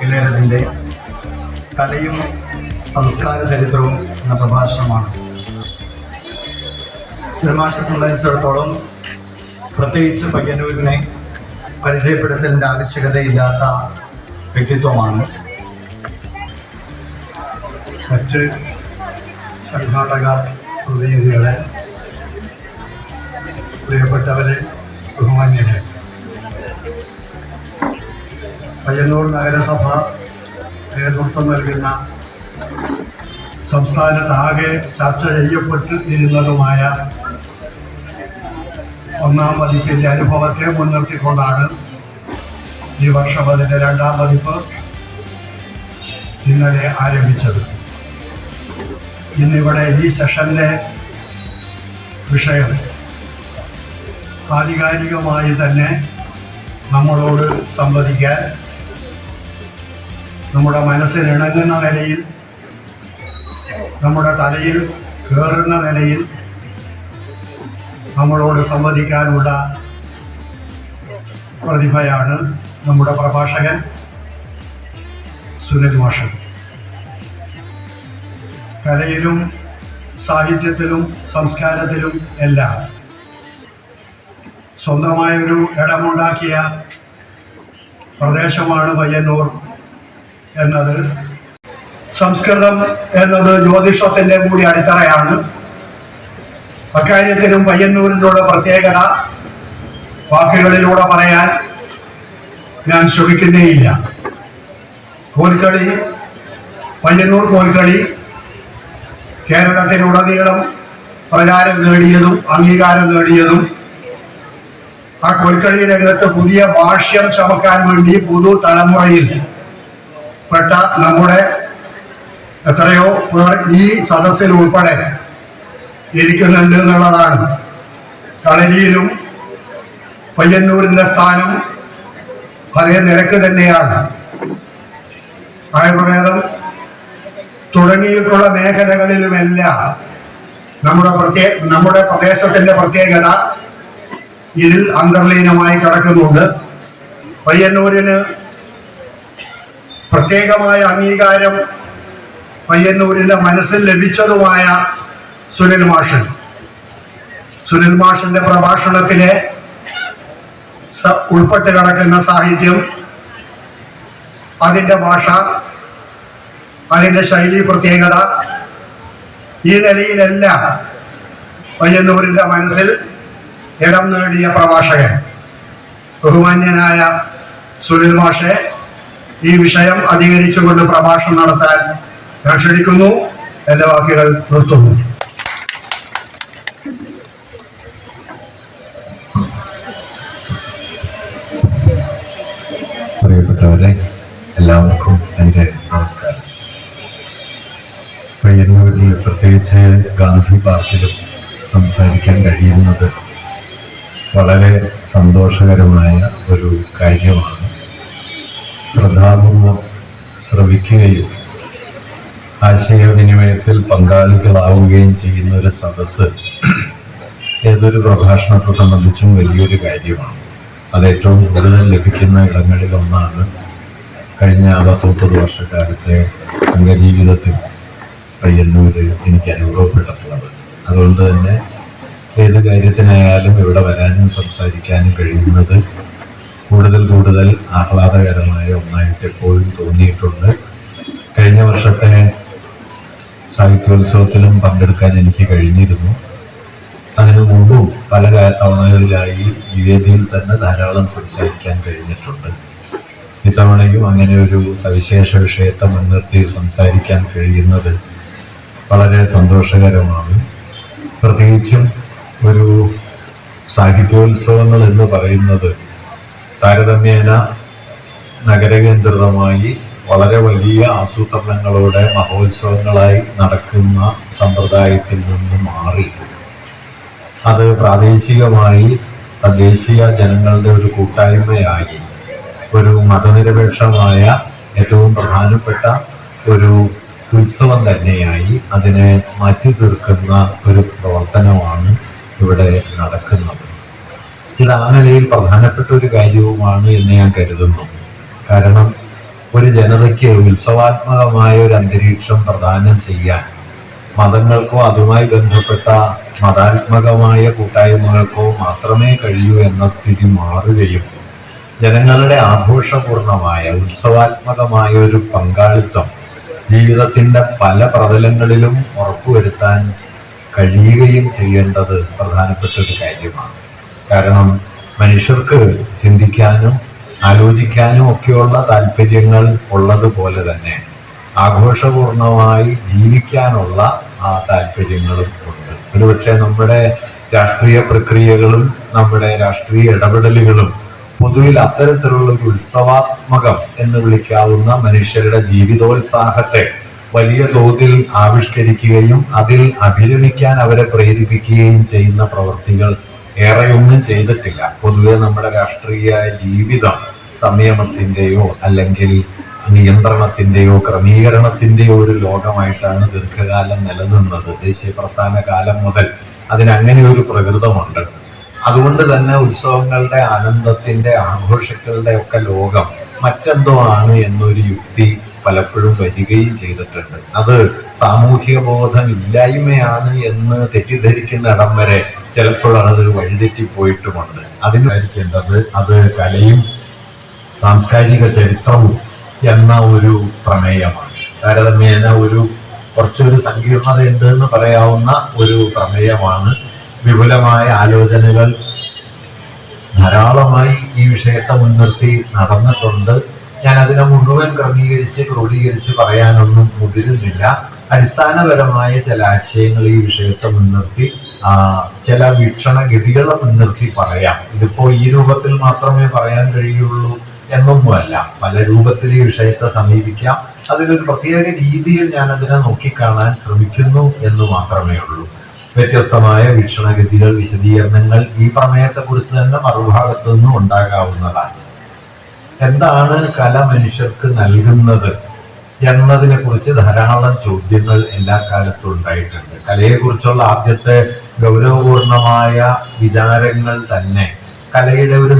ഇളയതിൻ്റെ കലയും സംസ്കാര ചരിത്രവും എന്ന പ്രഭാഷണമാണ്. സുനിൽമാഷെ സംബന്ധിച്ചിടത്തോളം പ്രത്യേകിച്ച് പയ്യന്നൂരിനെ പരിചയപ്പെടുത്തലിൻ്റെ ആവശ്യകതയില്ലാത്ത വ്യക്തിത്വമാണ്. മറ്റ് സംഘാടക പ്രതിനിധികളെ, പ്രിയപ്പെട്ടവരെ, ബഹുമാന്യരെ, പയ്യന്നൂർ നഗരസഭ നേതൃത്വം നൽകുന്ന സംസ്ഥാനത്താകെ ചർച്ച ചെയ്യപ്പെട്ടിരുന്നതുമായ ഒന്നാം പതിപ്പിൻ്റെ അനുഭവത്തെ മുൻനിർത്തിക്കൊണ്ടാണ് ഈ വർഷം അതിൻ്റെ രണ്ടാം പതിപ്പ് ഇന്നലെ ആരംഭിച്ചത്. ഇന്നിവിടെ ഈ സെഷൻ്റെ വിഷയം ആധികാരികമായി തന്നെ നമ്മളോട് സംവദിക്കാൻ, നമ്മുടെ മനസ്സിനിണങ്ങുന്ന നിലയിൽ, നമ്മുടെ തലയിൽ കയറുന്ന നിലയിൽ നമ്മളോട് സംവദിക്കാനുള്ള പ്രതിഭയാണ് നമ്മുടെ പ്രഭാഷകൻ സുനിൽ മാഷ്. കലയിലും സാഹിത്യത്തിലും സംസ്കാരത്തിലും എല്ലാം സ്വന്തമായൊരു ഇടമുണ്ടാക്കിയ പ്രദേശമാണ് പയ്യന്നൂർ എന്നത്. സംസ്കൃതം എന്നത് ജ്യോതിഷത്തിൻ്റെ കൂടി അടിത്തറയാണ്. അക്കാര്യത്തിലും പയ്യന്നൂരിനുള്ള പ്രത്യേകത വാക്കുകളിലൂടെ പറയാൻ ഞാൻ ശ്രമിക്കുന്നേയില്ല. കോൽക്കളി, പയ്യന്നൂർ കോൽക്കളി കേരളത്തിലുടനീളം പ്രചാരം നേടിയതും അംഗീകാരം നേടിയതും ആ കോൽക്കളി രംഗത്ത് പുതിയ ഭാഷ്യം ചമക്കാൻ വേണ്ടി പുതുതലമുറയിൽ പെട്ട നമ്മുടെ എത്രയോ പേർ ഈ സദസ്സിൽ ഉൾപ്പെടെ ഇരിക്കുന്നുണ്ട് എന്നുള്ളതാണ്. കളരിയിലും പയ്യന്നൂരിൻ്റെ സ്ഥാനം അതേ നിരക്ക് തന്നെയാണ്. ആയുർവേദം തുടങ്ങിയിട്ടുള്ള മേഖലകളിലുമെല്ലാം നമ്മുടെ പ്രദേശത്തിൻ്റെ പ്രത്യേകത ഇതിൽ അന്തർലീനമായി കിടക്കുന്നുണ്ട്. പയ്യന്നൂരിന് പ്രത്യേകമായ അംഗീകാരം പയ്യന്നൂരിൻ്റെ മനസ്സിൽ ലഭിച്ചതുമായ സുനിൽ മാഷിൻ്റെ പ്രഭാഷണത്തിലെ ഉൾപ്പെട്ട് കിടക്കുന്ന സാഹിത്യം, അതിൻ്റെ ഭാഷ, അതിൻ്റെ ശൈലി പ്രത്യേകത, ഈ നിലയിലെല്ലാം പയ്യന്നൂരിൻ്റെ മനസ്സിൽ ഇടം നേടിയ പ്രഭാഷകൻ ബഹുമാന്യനായ സുനിൽ മാഷെ ഈ വിഷയം അധികരിച്ചുകൊണ്ട് പ്രഭാഷണം നടത്താൻ ഞാൻ ക്ഷണിക്കുന്നു. എൻ്റെ വാക്കുകൾ നിർത്തുന്നു. പ്രിയപ്പെട്ടവരെ, എല്ലാവർക്കും എൻ്റെ നമസ്കാരം. പയ്യന്നൂരിൽ പ്രത്യേകിച്ച് ഗാന്ധി പാർക്കിലും സംസാരിക്കാൻ കഴിയുന്നത് വളരെ സന്തോഷകരമായ ഒരു കാര്യമാണ്. ശ്രദ്ധാപൂർവം ശ്രവിക്കുകയും ആശയവിനിമയത്തിൽ പങ്കാളികളാവുകയും ചെയ്യുന്ന ഒരു സദസ്സ് ഏതൊരു പ്രഭാഷണത്തെ സംബന്ധിച്ചും വലിയൊരു കാര്യമാണ്. അത് ഏറ്റവും കൂടുതൽ ലഭിക്കുന്ന ഇടങ്ങളിൽ ഒന്നാണ് കഴിഞ്ഞ 30 വർഷക്കാലത്തെ സംഘജീവിതത്തിൽ പയ്യന്നൂര് എനിക്ക് അനുഭവപ്പെട്ടിട്ടുള്ളത്. അതുകൊണ്ട് തന്നെ ഏത് കാര്യത്തിനായാലും ഇവിടെ വരാനും സംസാരിക്കാനും കഴിയുന്നത് കൂടുതൽ ആഹ്ലാദകരമായ ഒന്നായിട്ട് എപ്പോഴും തോന്നിയിട്ടുണ്ട്. കഴിഞ്ഞ വർഷത്തെ സാഹിത്യോത്സവത്തിലും പങ്കെടുക്കാൻ എനിക്ക് കഴിഞ്ഞിരുന്നു. അതിനു മുമ്പും പല തവണകളിലായി വേദിയിൽ തന്നെ ധാരാളം സംസാരിക്കാൻ കഴിഞ്ഞിട്ടുണ്ട്. ഇത്തവണയും അങ്ങനെ ഒരു സവിശേഷ വിഷയത്തെ മുൻനിർത്തി സംസാരിക്കാൻ കഴിയുന്നത് വളരെ സന്തോഷകരമാണ്. പ്രത്യേകിച്ചും ഒരു സാഹിത്യോത്സവങ്ങൾ എന്ന് പറയുന്നത് താരതമ്യേന നഗരകേന്ദ്രിതമായി വളരെ വലിയ ആസൂത്രണങ്ങളോടെ മഹോത്സവങ്ങളായി നടക്കുന്ന സമ്പ്രദായത്തിൽ നിന്ന് മാറി അത് പ്രാദേശികമായി തദ്ദേശീയ ജനങ്ങളുടെ ഒരു കൂട്ടായ്മയായി ഒരു മതനിരപേക്ഷമായ ഏറ്റവും പ്രധാനപ്പെട്ട ഒരു ഉത്സവം തന്നെയായി അതിനെ മാറ്റി തീർക്കുന്ന ഒരു പ്രവർത്തനമാണ് ഇവിടെ നടക്കുന്നത്. ഇത് ആ നിലയിൽ പ്രധാനപ്പെട്ട ഒരു കാര്യവുമാണ് എന്ന് ഞാൻ കരുതുന്നു. കാരണം ഒരു ജനതയ്ക്ക് ഉത്സവാത്മകമായ ഒരു അന്തരീക്ഷം പ്രദാനം ചെയ്യാൻ മതങ്ങൾക്കോ അതുമായി ബന്ധപ്പെട്ട മതാത്മകമായ കൂട്ടായ്മകൾക്കോ മാത്രമേ കഴിയൂ എന്ന സ്ഥിതി മാറുകയും ജനങ്ങളുടെ ആഘോഷപൂർണമായ ഉത്സവാത്മകമായ ഒരു പങ്കാളിത്തം ജീവിതത്തിൻ്റെ പല പ്രതലങ്ങളിലും ഉറപ്പുവരുത്താൻ കഴിയുകയും ചെയ്യേണ്ടത് പ്രധാനപ്പെട്ട ഒരു കാര്യമാണ്. കാരണം മനുഷ്യർക്ക് ചിന്തിക്കാനും ആലോചിക്കാനും ഒക്കെയുള്ള താല്പര്യങ്ങൾ ഉള്ളതുപോലെ തന്നെ ആഘോഷപൂർണമായി ജീവിക്കാനുള്ള ആ താല്പര്യങ്ങളും ഉണ്ട്. ഒരുപക്ഷെ നമ്മുടെ രാഷ്ട്രീയ പ്രക്രിയകളും നമ്മുടെ രാഷ്ട്രീയ ഇടപെടലുകളും പൊതുവിൽ അത്തരത്തിലുള്ള ഒരു ഉത്സവാത്മകം എന്ന് വിളിക്കാവുന്ന മനുഷ്യരുടെ ജീവിതോത്സാഹത്തെ വലിയ തോതിൽ ആവിഷ്കരിക്കുകയും അതിൽ അഭിരമിക്കാൻ അവരെ പ്രേരിപ്പിക്കുകയും ചെയ്യുന്ന പ്രവൃത്തികൾ ഏറെയൊന്നും ചെയ്തിട്ടില്ല. പൊതുവെ നമ്മുടെ രാഷ്ട്രീയ ജീവിതം സംയമനത്തിൻ്റെയോ അല്ലെങ്കിൽ നിയന്ത്രണത്തിൻ്റെയോ ക്രമീകരണത്തിൻ്റെയോ ഒരു ലോകമായിട്ടാണ് ദീർഘകാലം നിലനിന്നത്. ദേശീയ പ്രസ്ഥാന കാലം മുതൽ അതിനങ്ങനെ ഒരു പ്രകൃതമുണ്ട്. അതുകൊണ്ട് തന്നെ ഉത്സവങ്ങളുടെ ആനന്ദത്തിൻ്റെ ആഘോഷങ്ങളുടെ ഒക്കെ ലോകം മറ്റെന്തോ ആണ് എന്നൊരു യുക്തി പലപ്പോഴും വരികയും ചെയ്തിട്ടുണ്ട്. അത് സാമൂഹിക ബോധം ഇല്ലായ്മയാണ് എന്ന് തെറ്റിദ്ധരിക്കുന്ന ഇടം വരെ ചിലപ്പോൾ അത് വഴിതെറ്റിപ്പോയിട്ടുമുണ്ട്. അതിനായിരിക്കേണ്ടത് അത് കലയും സാംസ്കാരിക ചരിത്രവും എന്ന ഒരു പ്രമേയമാണ്. താരതമ്യേന കുറച്ചൊരു സങ്കീർണതയുണ്ട് എന്ന് പറയാവുന്ന ഒരു പ്രമേയമാണ്. വിപുലമായ ആലോചനകൾ ധാരാളമായി ഈ വിഷയത്തെ മുൻനിർത്തി നടന്നിട്ടുണ്ട്. ഞാൻ അതിനെ മുഴുവൻ ക്രോഡീകരിച്ച് പറയാനൊന്നും മുതിരുന്നില്ല. അടിസ്ഥാനപരമായ ചില ആശയങ്ങൾ ഈ വിഷയത്തെ മുൻനിർത്തി ചില വീക്ഷണഗതികളെ മുൻനിർത്തി പറയാം. ഇതിപ്പോ ഈ രൂപത്തിൽ മാത്രമേ പറയാൻ കഴിയുള്ളൂ എന്നൊന്നുമല്ല. പല രൂപത്തിൽ ഈ വിഷയത്തെ സമീപിക്കാം. അതിലൊരു പ്രത്യേക രീതിയിൽ ഞാൻ അതിനെ നോക്കിക്കാണാൻ ശ്രമിക്കുന്നു എന്ന് മാത്രമേ ഉള്ളൂ. വ്യത്യസ്തമായ വീക്ഷണഗതികൾ, വിശദീകരണങ്ങൾ ഈ പ്രമേയത്തെക്കുറിച്ച് തന്നെ മറുഭാഗത്തു നിന്നും ഉണ്ടാകാവുന്നതാണ്. എന്താണ് കല മനുഷ്യർക്ക് നൽകുന്നത് എന്നതിനെ കുറിച്ച് ധാരാളം ചോദ്യങ്ങൾ എല്ലാ കാലത്തും ഉണ്ടായിട്ടുണ്ട്. കലയെക്കുറിച്ചുള്ള ആദ്യത്തെ ഗൗരവപൂർണമായ വിചാരങ്ങൾ തന്നെ കലയുടെ ഒരു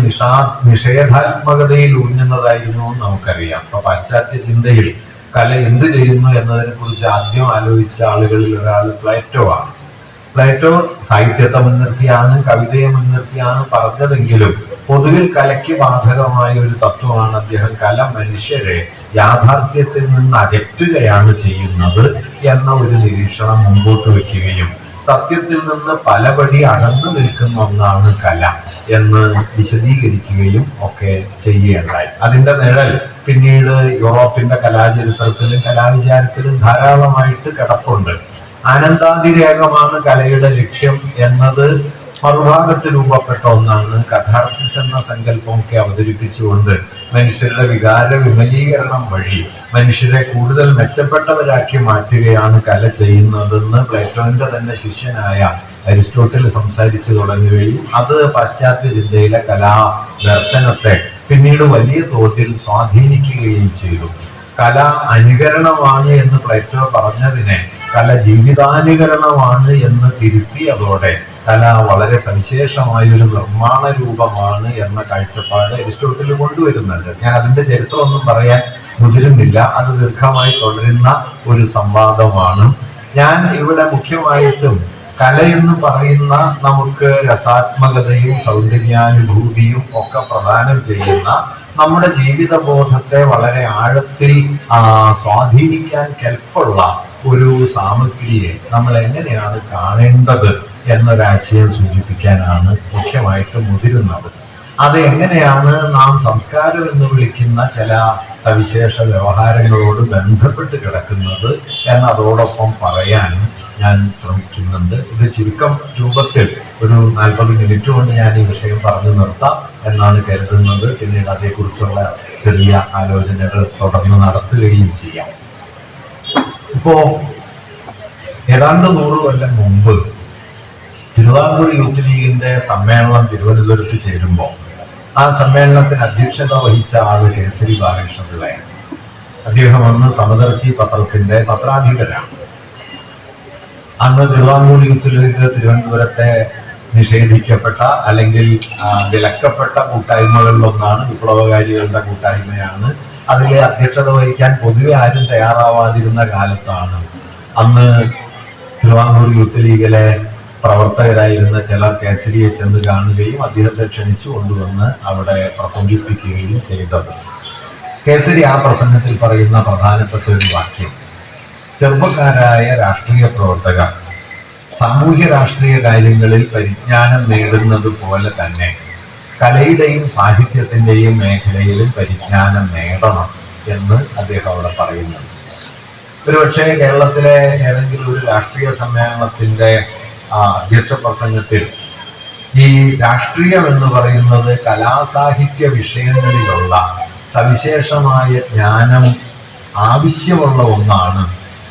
നിഷേധാത്മകതയിൽ ഊന്നുന്നതായിരുന്നു നമുക്കറിയാം. അപ്പൊ പാശ്ചാത്യ ചിന്തയിൽ കല എന്ത് ചെയ്യുന്നു എന്നതിനെ കുറിച്ച് ആദ്യം ആലോചിച്ച ആളുകളിൽ ഒരാൾ പ്ലേറ്റോ ആണ്. പ്ലേറ്റോ സാഹിത്യത്തെ മുൻനിർത്തിയാണ്, കവിതയെ മുൻനിർത്തിയാണ് പറഞ്ഞതെങ്കിലും പൊതുവിൽ കലയ്ക്ക് ബാധകമായ ഒരു തത്വമാണ് അദ്ദേഹം കല മനുഷ്യരെ യാഥാർത്ഥ്യത്തിൽ നിന്ന് അകറ്റുകയാണ് ചെയ്യുന്നത് എന്ന ഒരു നിരീക്ഷണം മുമ്പോട്ട് വയ്ക്കുകയും സത്യത്തിൽ നിന്ന് പലപടി അകന്നു നിൽക്കുന്ന ഒന്നാണ് കല എന്ന് വിശദീകരിക്കുകയും ഒക്കെ ചെയ്യേണ്ടായി. അതിന്റെ നിഴൽ പിന്നീട് യൂറോപ്പിന്റെ കലാചരിത്രത്തിലും കലാവിചാരത്തിലും ധാരാളമായിട്ട് കിടപ്പുണ്ട്. ആനന്ദാതിരേകമാണ് കലയുടെ ലക്ഷ്യം എന്നത് മറുഭാഗത്ത് രൂപപ്പെട്ട ഒന്നാണ്. കഥാർസിസ് എന്ന സങ്കല്പമൊക്കെ അവതരിപ്പിച്ചുകൊണ്ട് മനുഷ്യരുടെ വികാര വിമലീകരണം വഴി മനുഷ്യരെ കൂടുതൽ മെച്ചപ്പെട്ടവരാക്കി മാറ്റുകയാണ് കല ചെയ്യുന്നതെന്ന് പ്ലേറ്റോന്റെ തന്നെ ശിഷ്യനായ അരിസ്റ്റോട്ടിൽ സംസാരിച്ചു തുടങ്ങുകയും അത് പാശ്ചാത്യ ചിന്തയിലെ കലാ ദർശനത്തെ പിന്നീട് വലിയ തോതിൽ സ്വാധീനിക്കുകയും ചെയ്തു. കല അനുകരണമാണ് എന്ന് പ്ലേറ്റോ പറഞ്ഞതിനെ കല ജീവിതാനുകരണമാണ് എന്ന് തിരുത്തിയതോടെ കല വളരെ സവിശേഷമായ ഒരു നിർമ്മാണ രൂപമാണ് എന്ന കാഴ്ചപ്പാട് അരിസ്റ്റോട്ടിൽ കൊണ്ടുവരുന്നുണ്ട്. ഞാൻ അതിന്റെ ചരിത്രമൊന്നും പറയാൻ മുതിരുന്നില്ല, അത് ദീർഘമായി തുടരുന്ന ഒരു സംവാദമാണ്. ഞാൻ ഇവിടെ മുഖ്യമായിട്ടും കല എന്ന് പറയുന്ന നമുക്ക് രസാത്മകതയും സൗന്ദര്യാനുഭൂതിയും ഒക്കെ പ്രദാനം ചെയ്യുന്ന നമ്മുടെ ജീവിതബോധത്തെ വളരെ ആഴത്തിൽ സ്വാധീനിക്കാൻ കെൽപ്പുള്ള ഒരു സാമഗ്രിയെ നമ്മൾ എങ്ങനെയാണ് കാണേണ്ടത് എന്നൊരാശയം സൂചിപ്പിക്കാനാണ് മുഖ്യമായിട്ടും മുതിരുന്നത്. അത് എങ്ങനെയാണ് നാം സംസ്കാരം എന്ന് വിളിക്കുന്ന ചില സവിശേഷ വ്യവഹാരങ്ങളോട് ബന്ധപ്പെട്ട് കിടക്കുന്നത് എന്നതോടൊപ്പം പറയാൻ ഞാൻ ശ്രമിക്കുന്നുണ്ട്. ഇത് ചുരുക്കം രൂപത്തിൽ ഒരു 40 മിനിറ്റ് കൊണ്ട് ഞാൻ ഈ വിഷയം പറഞ്ഞു നിർത്താം എന്നാണ് കരുതുന്നത്. പിന്നീട് അതേക്കുറിച്ചുള്ള ചെറിയ ആലോചനകൾ തുടർന്ന് നടത്തുകയും ചെയ്യാം. ഇപ്പോ ഏതാണ്ട് 100 കൊല്ലം മുമ്പ് തിരുവിതാംകൂർ യൂത്ത് ലീഗിന്റെ സമ്മേളനം തിരുവനന്തപുരത്ത് ചേരുമ്പോൾ ആ സമ്മേളനത്തിന് അധ്യക്ഷത വഹിച്ച ആള് കേസരി ബാലകൃഷ്ണപിള്ളയാണ്. അദ്ദേഹം അന്ന് സമദർശി പത്രത്തിന്റെ പത്രാധിപരാണ്. അന്ന് തിരുവിതാംകൂർ യൂത്ത് ലീഗ് തിരുവനന്തപുരത്തെ നിഷേധിക്കപ്പെട്ട അല്ലെങ്കിൽ വിലക്കപ്പെട്ട കൂട്ടായ്മകളിലൊന്നാണ്, വിപ്ലവകാരികളുടെ കൂട്ടായ്മയാണ്. അതിലെ അധ്യക്ഷത വഹിക്കാൻ പൊതുവെ ആരും തയ്യാറാവാതിരുന്ന കാലത്താണ് അന്ന് തിരുവിതാംകൂർ യൂത്ത് ലീഗിലെ പ്രവർത്തകരായിരുന്ന ചിലർ കേസരിയെ ചെന്ന് കാണുകയും അദ്ദേഹത്തെ ക്ഷണിച്ചു കൊണ്ടുവന്ന് അവിടെ പ്രസംഗിപ്പിക്കുകയും ചെയ്തത്. കേസരി ആ പ്രസംഗത്തിൽ പറയുന്ന പ്രധാനപ്പെട്ട ഒരു വാക്യം, ചെറുപ്പക്കാരായ രാഷ്ട്രീയ പ്രവർത്തകർ സാമൂഹ്യ രാഷ്ട്രീയ കാര്യങ്ങളിൽ പരിജ്ഞാനം നേടുന്നത് പോലെ തന്നെ കലയുടെയും സാഹിത്യത്തിന്റെയും മേഖലയിലും പരിജ്ഞാനം നേടണം എന്ന് അദ്ദേഹം അവിടെ പറയുന്നുണ്ട്. ഒരുപക്ഷെ കേരളത്തിലെ ഏതെങ്കിലും ഒരു രാഷ്ട്രീയ സമ്മേളനത്തിന്റെ അധ്യക്ഷ പ്രസംഗത്തിൽ ഈ രാഷ്ട്രീയം എന്ന് പറയുന്നത് കലാസാഹിത്യ വിഷയങ്ങളിലുള്ള സവിശേഷമായ ജ്ഞാനം ആവശ്യമുള്ള ഒന്നാണ്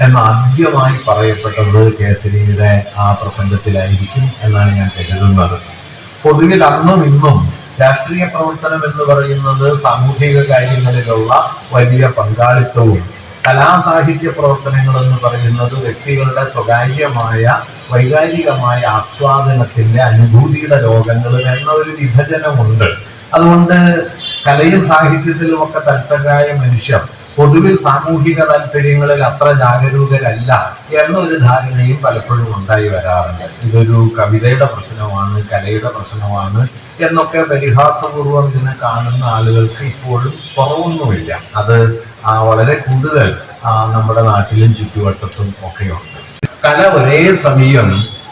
എന്ന് ആദ്യമായി പറയപ്പെട്ടത് കേസരിയുടെ ആ പ്രസംഗത്തിലായിരിക്കും എന്നാണ് ഞാൻ കരുതുന്നത്. പൊതുവിൽ അന്നും ഇന്നും രാഷ്ട്രീയ പ്രവർത്തനം എന്ന് പറയുന്നത് സാമൂഹിക കാര്യങ്ങളിലുള്ള വലിയ പങ്കാളിത്തവും കലാസാഹിത്യ പ്രവർത്തനങ്ങൾ എന്ന് പറയുന്നത് വ്യക്തികളുടെ സ്വകാര്യമായ വൈകാരികമായ ആസ്വാദനത്തിന്റെ അനുഭൂതിയുടെ ലോകങ്ങളും എന്ന ഒരു വിഭജനമുണ്ട്. അതുകൊണ്ട് കലയും സാഹിത്യത്തിലും ഒക്കെ തൽപരരായ മനുഷ്യർ പൊതുവിൽ സാമൂഹിക താല്പര്യങ്ങളിൽ അത്ര ജാഗരൂകരല്ല എന്നൊരു ധാരണയും പലപ്പോഴും ഉണ്ടായി വരാറുണ്ട്. ഇതൊരു കവിതയുടെ പ്രശ്നമാണ്, കലയുടെ പ്രശ്നമാണ് എന്നൊക്കെ പരിഹാസപൂർവ്വം ഇതിനെ കാണുന്ന ആളുകൾക്ക് ഇപ്പോഴും കുറവൊന്നുമില്ല. അത് വളരെ കൂടുതൽ നമ്മുടെ നാട്ടിലും ചുറ്റുവട്ടത്തും ഒക്കെയുണ്ട്. കല ഒരേ സമയം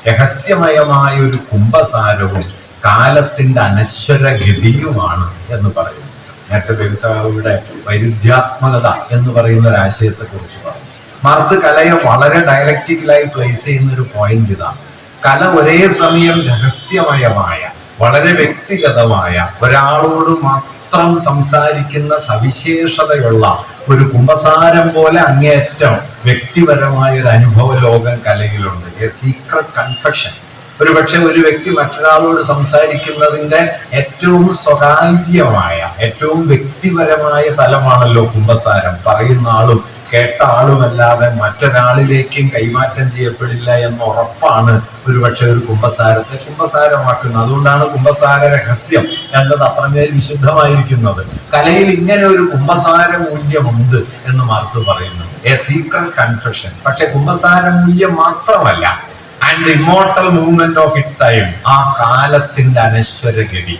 രഹസ്യമയമായ ഒരു കുംഭസാരവും കാലത്തിന്റെ അനശ്വര ഗതിയുമാണ് എന്ന് പറയുന്നു. നേരത്തെ ബെൻസാവിയുടെ വൈരുദ്ധ്യാത്മകത എന്ന് പറയുന്ന ഒരു ആശയത്തെ കുറിച്ച് പറഞ്ഞു. മാർക്സ് കലയെ വളരെ ഡയലക്റ്റിക്കലായി പ്ലേസ് ചെയ്യുന്ന ഒരു പോയിന്റ് ഇതാണ്. കല ഒരേ സമയം രഹസ്യമയമായ വളരെ വ്യക്തിഗതമായ ഒരാളോട് മാത്രം സംസാരിക്കുന്ന സവിശേഷതയുള്ള ഒരു കുംഭസാരം പോലെ അങ്ങേയറ്റം വ്യക്തിപരമായ ഒരു അനുഭവ ലോകം കലയിലുണ്ട്. A secret confession. ഒരുപക്ഷെ ഒരു വ്യക്തി മറ്റൊരാളോട് സംസാരിക്കുന്നതിന്റെ ഏറ്റവും സ്വകാര്യമായ ഏറ്റവും വ്യക്തിപരമായ തലമാണല്ലോ കുംഭസാരം. പറയുന്ന ആളും കേട്ട ആളുമല്ലാതെ മറ്റൊരാളിലേക്കും കൈമാറ്റം ചെയ്യപ്പെടില്ല എന്ന ഉറപ്പാണ് ഒരുപക്ഷെ ഒരു കുംഭസാരത്തെ കുംഭസാരമാക്കുന്നത്. അതുകൊണ്ടാണ് കുംഭസാര രഹസ്യം എന്നത് അത്രമേൽ വിശുദ്ധമായിരിക്കുന്നത്. കലയിൽ ഇങ്ങനെ ഒരു കുംഭസാര മൂല്യമുണ്ട് എന്ന് മാർക്സ് പറയുന്നു. A secret confession. പക്ഷെ കുംഭസാര മൂല്യം മാത്രമല്ല, and immortal movement of its time. ആ കാലത്തിന്റെ അനശ്വരഗതി,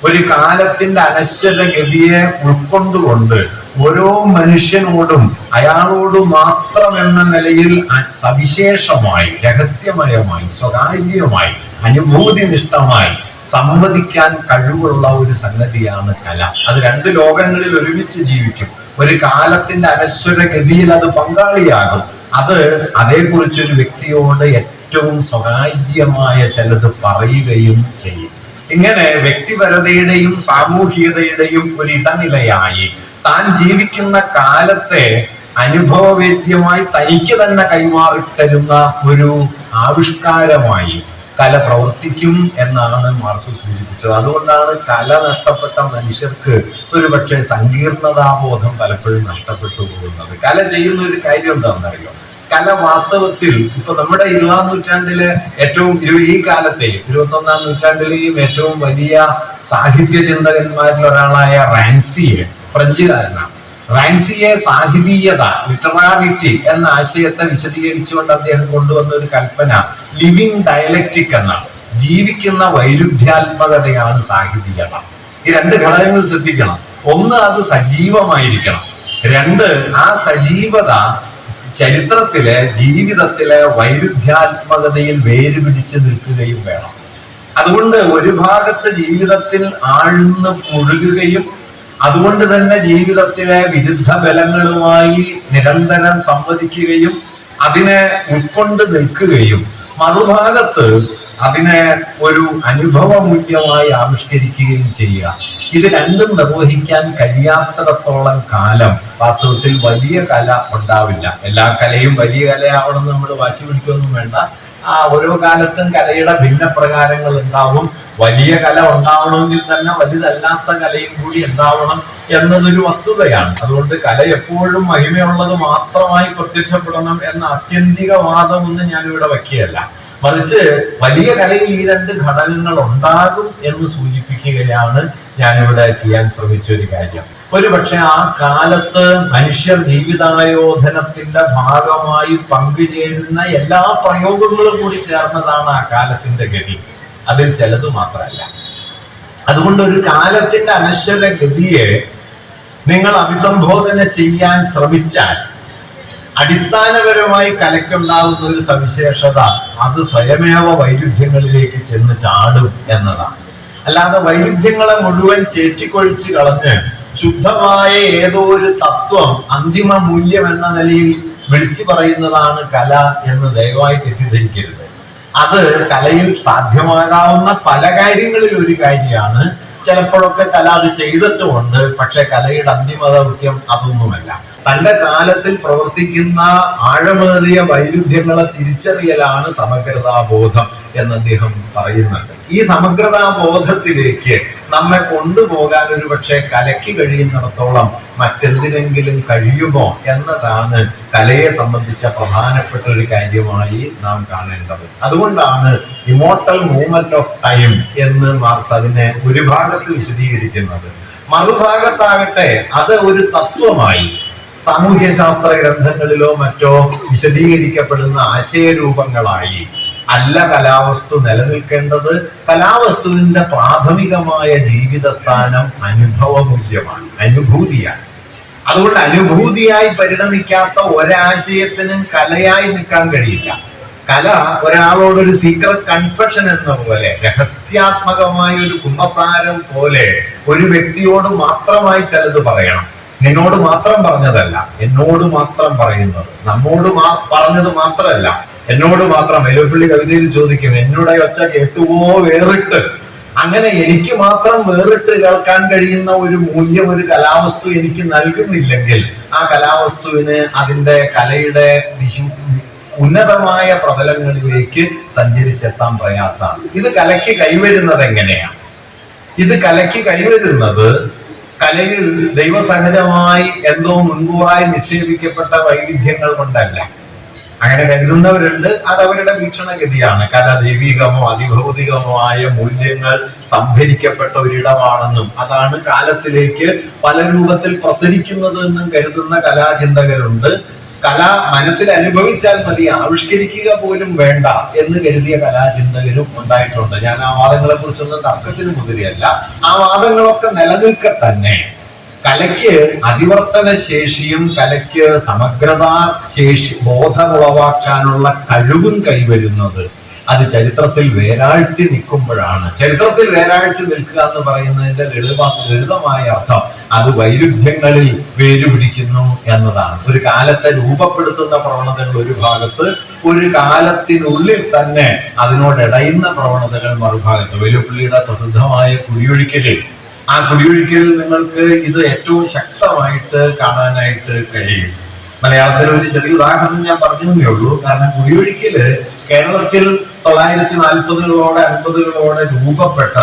ഒരു കാലത്തിന്റെ അനശ്വരഗതിയെ ഉൾക്കൊണ്ടുകൊണ്ട് ഓരോ മനുഷ്യനോടും അയാളോട് മാത്രം എന്ന നിലയിൽ സവിശേഷമായി രഹസ്യമയമായി സ്വകാര്യമായി അനുഭൂതിനിഷ്ഠമായി സംവദിക്കാൻ കഴിവുള്ള ഒരു സംഗതിയാണ് കല. അത് രണ്ട് ലോകങ്ങളിൽ ഒരുമിച്ച് ജീവിക്കും. ഒരു കാലത്തിന്റെ അനശ്വരഗതിയിൽ അത് പങ്കാളിയാകും. അത് അതേക്കുറിച്ചൊരു വ്യക്തിയോട് ഏറ്റവും സ്വകാര്യമായ ചിലത് പറയുകയും ചെയ്യും. ഇങ്ങനെ വ്യക്തിപരതയുടെയും സാമൂഹികതയുടെയും ഒരു ഇടനിലയായി താൻ ജീവിക്കുന്ന കാലത്തെ അനുഭവവേദ്യമായി തനിക്ക് തന്നെ കൈമാറിത്തരുന്ന ഒരു ആവിഷ്കാരമായി കല പ്രവർത്തിക്കും എന്നാണ് മാർക്സ് സൂചിപ്പിച്ചത്. അതുകൊണ്ടാണ് കല നഷ്ടപ്പെട്ട മനുഷ്യർക്ക് ഒരുപക്ഷെ സങ്കീർണതാബോധം പലപ്പോഴും നഷ്ടപ്പെട്ടു പോകുന്നത്. കല ചെയ്യുന്ന ഒരു കാര്യം എന്താണെന്നറിയോ? കല വാസ്തവത്തിൽ ഇപ്പൊ നമ്മുടെ 20ാം നൂറ്റാണ്ടിലെ ഈ കാലത്തെ 21ാം നൂറ്റാണ്ടിലെയും ഏറ്റവും വലിയ സാഹിത്യ ചിന്തകന്മാരിൽ ഒരാളായ റാൻസിയെ, ഫ്രഞ്ചുകാരനാണ്. റാൻസിയെ സാഹിതീയത, ലിറ്ററാറിറ്റി എന്ന ആശയത്തെ വിശദീകരിച്ചുകൊണ്ട് അദ്ദേഹം കൊണ്ടുവന്ന ഒരു കൽപ്പന ലിവിങ് ഡയലക്റ്റിക് എന്നാണ്. ജീവിക്കുന്ന വൈരുദ്ധ്യാത്മകതയാണ് സാഹിതീയത. ഈ രണ്ട് ഘടകങ്ങൾ ശ്രദ്ധിക്കണം. ഒന്ന്, അത് സജീവമായിരിക്കണം. രണ്ട്, ആ സജീവത ചരിത്രത്തിലെ, ജീവിതത്തിലെ വൈരുദ്ധ്യാത്മകതയിൽ വേരുപിടിച്ച് നിൽക്കുകയും വേണം. അതുകൊണ്ട് ഒരു ഭാഗത്ത് ജീവിതത്തിൽ ആഴ്ന്ന് മുഴുകുകയും അതുകൊണ്ട് തന്നെ ജീവിതത്തിലെ വിരുദ്ധ ബലങ്ങളുമായി നിരന്തരം സംവദിക്കുകയും അതിനെ ഉൾക്കൊണ്ട് നിൽക്കുകയും മറുഭാഗത്ത് അതിനെ ഒരു അനുഭവ മൂല്യമായി ആവിഷ്കരിക്കുകയും ചെയ്യുക. ഇത് രണ്ടും നിർവഹിക്കാൻ കഴിയാത്തിടത്തോളം കാലം വാസ്തവത്തിൽ വലിയ കല ഉണ്ടാവില്ല. എല്ലാ കലയും വലിയ കലയാവണമെന്ന് നമ്മൾ വാശി പിടിക്കൊന്നും വേണ്ട. ഓരോ കാലത്തും കലയുടെ ഭിന്ന പ്രകാരങ്ങൾ ഉണ്ടാവും. വലിയ കല ഉണ്ടാവണമെങ്കിൽ തന്നെ വലുതല്ലാത്ത കലയും കൂടി ഉണ്ടാവണം എന്നതൊരു വസ്തുതയാണ്. അതുകൊണ്ട് കല എപ്പോഴും മഹിമയുള്ളത് മാത്രമായി പ്രത്യക്ഷപ്പെടണം എന്ന ആത്യന്തിക വാദമൊന്നും ഞാനിവിടെ വയ്ക്കുകയല്ല. മറിച്ച് വലിയ കലയിൽ ഈ രണ്ട് ഘടകങ്ങൾ ഉണ്ടാകും എന്ന് സൂചിപ്പിക്കുകയാണ് ഞാനിവിടെ ചെയ്യാൻ ശ്രമിച്ച ഒരു കാര്യം. ഒരു പക്ഷെ ആ കാലത്ത് മനുഷ്യർ ജീവിതായോധനത്തിന്റെ ഭാഗമായി പങ്കുചേരുന്ന എല്ലാ പ്രയോഗങ്ങളും കൂടി ചേർന്നതാണ് ആ കാലത്തിന്റെ ഗതി. അതിൽ ചിലത് മാത്രമല്ല. അതുകൊണ്ട് ഒരു കാലത്തിന്റെ അനശ്വര ഗതിയെ നിങ്ങൾ അഭിസംബോധന ചെയ്യാൻ ശ്രമിച്ചാൽ അടിസ്ഥാനപരമായി കലയ്ക്കുണ്ടാകുന്ന ഒരു സവിശേഷത അത് സ്വയമേവ വൈരുദ്ധ്യങ്ങളിലേക്ക് ചെന്ന് ചാടും എന്നതാണ്. അല്ലാതെ വൈരുദ്ധ്യങ്ങളെ മുഴുവൻ ചേറ്റിക്കൊഴിച്ച് കളഞ്ഞ് ശുദ്ധമായ ഏതോ ഒരു തത്വം അന്തിമ മൂല്യം എന്ന നിലയിൽ വിളിച്ചു പറയുന്നതാണ് കല എന്ന് ദയവായി തെറ്റിദ്ധരിക്കരുത്. അത് കലയിൽ സാധ്യമാകാവുന്ന പല കാര്യങ്ങളിൽ ഒരു കാര്യമാണ്. ചിലപ്പോഴൊക്കെ കല അത് ചെയ്തിട്ടുമുണ്ട്. പക്ഷെ കലയുടെ അന്തിമ ദൗത്യം അതൊന്നുമല്ല. തന്റെ കാലത്തിൽ പ്രവർത്തിക്കുന്ന ആഴമേറിയ വൈരുദ്ധ്യങ്ങളെ തിരിച്ചറിയലാണ് സമഗ്രതാബോധം എന്ന് അദ്ദേഹം പറയുന്നുണ്ട്. ഈ സമഗ്രതാബോധത്തിലേക്ക് നമ്മെ കൊണ്ടുപോകാൻ ഒരു പക്ഷേ കലയ്ക്ക് കഴിയുന്നിടത്തോളം മറ്റെന്തിനെങ്കിലും കഴിയുമോ എന്നതാണ് കലയെ സംബന്ധിച്ച പ്രധാനപ്പെട്ട ഒരു കാര്യമായി നാം കാണേണ്ടത്. അതുകൊണ്ടാണ് ഇമോർട്ടൽ മൂവ്മെന്റ് ഓഫ് ടൈം എന്ന് മാർക്സ് അതിനെ ഒരു ഭാഗത്ത് വിശദീകരിക്കുന്നത്. മറുഭാഗത്താകട്ടെ അത് ഒരു തത്വമായി സാമൂഹ്യ ശാസ്ത്ര ഗ്രന്ഥങ്ങളിലോ മറ്റോ വിശദീകരിക്കപ്പെടുന്ന ആശയരൂപങ്ങളായി അല്ല കലാവസ്തു നിലനിൽക്കേണ്ടത്. കലാവസ്തുവിന്റെ പ്രാഥമികമായ ജീവിത സ്ഥാനം അനുഭവമൂല്യമാണ്, അനുഭൂതിയാണ്. അതുകൊണ്ട് അനുഭൂതിയായി പരിണമിക്കാത്ത ഒരാശയത്തിനും കലയായി നിൽക്കാൻ കഴിയില്ല. കല ഒരാളോടൊരു സീക്രട്ട് കൺഫെഷൻ എന്ന പോലെ, രഹസ്യാത്മകമായ ഒരു കുമ്പസാരം പോലെ ഒരു വ്യക്തിയോട് മാത്രമായി ചിലത് പറയണം. നിന്നോട് മാത്രം പറഞ്ഞതല്ല, എന്നോട് മാത്രം പറയുന്നത്. നമ്മോട് പറഞ്ഞത് മാത്രമല്ല, എന്നോട് മാത്രം. വെലുപ്പള്ളി കവിതയിൽ ചോദിക്കും, എന്നോട് ഒച്ച കേട്ടുവോ വേറിട്ട്. അങ്ങനെ എനിക്ക് മാത്രം വേറിട്ട് കേൾക്കാൻ കഴിയുന്ന ഒരു മൂല്യം ഒരു കലാവസ്തു എനിക്ക് നൽകുന്നില്ലെങ്കിൽ ആ കലാവസ്തുവിന് അതിന്റെ കലയുടെ ഉന്നതമായ പ്രതലങ്ങളിലേക്ക് സഞ്ചരിച്ചെത്താൻ പ്രയാസമാണ്. ഇത് കലയ്ക്ക് കൈവരുന്നത് എങ്ങനെയാണ്? ഇത് കലയ്ക്ക് കൈവരുന്നത് കലയിൽ ദൈവസഹജമായി എന്തോ മുൻകൂറായി നിക്ഷേപിക്കപ്പെട്ട വൈവിധ്യങ്ങൾ കൊണ്ടല്ല. അങ്ങനെ കരുതുന്നവരുണ്ട്. അത് അവരുടെ വീക്ഷണഗതിയാണ്. കല ദൈവികമോ അതിഭൗതികമോ ആയ മൂല്യങ്ങൾ സംഭരിക്കപ്പെട്ട ഒരിടമാണെന്നും അതാണ് കാലത്തിലേക്ക് പല രൂപത്തിൽ പ്രസരിക്കുന്നത് എന്നും കരുതുന്ന കലാചിന്തകരുണ്ട്. കല മനസ്സിൽ അനുഭവിച്ചാൽ മതി, ആവിഷ്കരിക്കുക പോലും വേണ്ട എന്ന് കരുതിയ കലാചിന്തകരും ഉണ്ടായിട്ടുണ്ട്. ഞാൻ ആ വാദങ്ങളെ കുറിച്ചൊന്നും തർക്കത്തിന് മുതിരെയല്ല. ആ വാദങ്ങളൊക്കെ നിലനിൽക്കെ തന്നെ കലയ്ക്ക് അതിവർത്തന ശേഷിയും കലയ്ക്ക് സമഗ്രതാ ശേഷി ബോധമുളവാക്കാനുള്ള കഴിവും കൈവരുന്നത് അത് ചരിത്രത്തിൽ വേരാഴ്ത്തി നിൽക്കുമ്പോഴാണ്. ചരിത്രത്തിൽ വേരാഴ്ത്തി നിൽക്കുക എന്ന് പറയുന്നതിന്റെ ലളിതമായ അർത്ഥം അത് വൈരുദ്ധ്യങ്ങളിൽ വേരുപിടിക്കുന്നു എന്നതാണ്. ഒരു കാലത്തെ രൂപപ്പെടുത്തുന്ന പ്രവണതകൾ ഒരു ഭാഗത്ത്, ഒരു കാലത്തിനുള്ളിൽ തന്നെ അതിനോടിടയുന്ന പ്രവണതകൾ മറുഭാഗത്ത്. വെലുപ്പള്ളിയുടെ പ്രസിദ്ധമായ കുടിയൊഴിക്കലിൽ, ആ കുടിയൊഴിക്കലിൽ നിങ്ങൾക്ക് ഇത് ഏറ്റവും ശക്തമായിട്ട് കാണാനായിട്ട് കഴിയും. മലയാളത്തിൽ ഒരു ചെറിയ ഉദാഹരണം ഞാൻ പറഞ്ഞതേ ഉള്ളൂ. കാരണം കുടിയൊഴിക്കല് കേരളത്തിൽ 1940കളോടെ 50കളോടെ രൂപപ്പെട്ട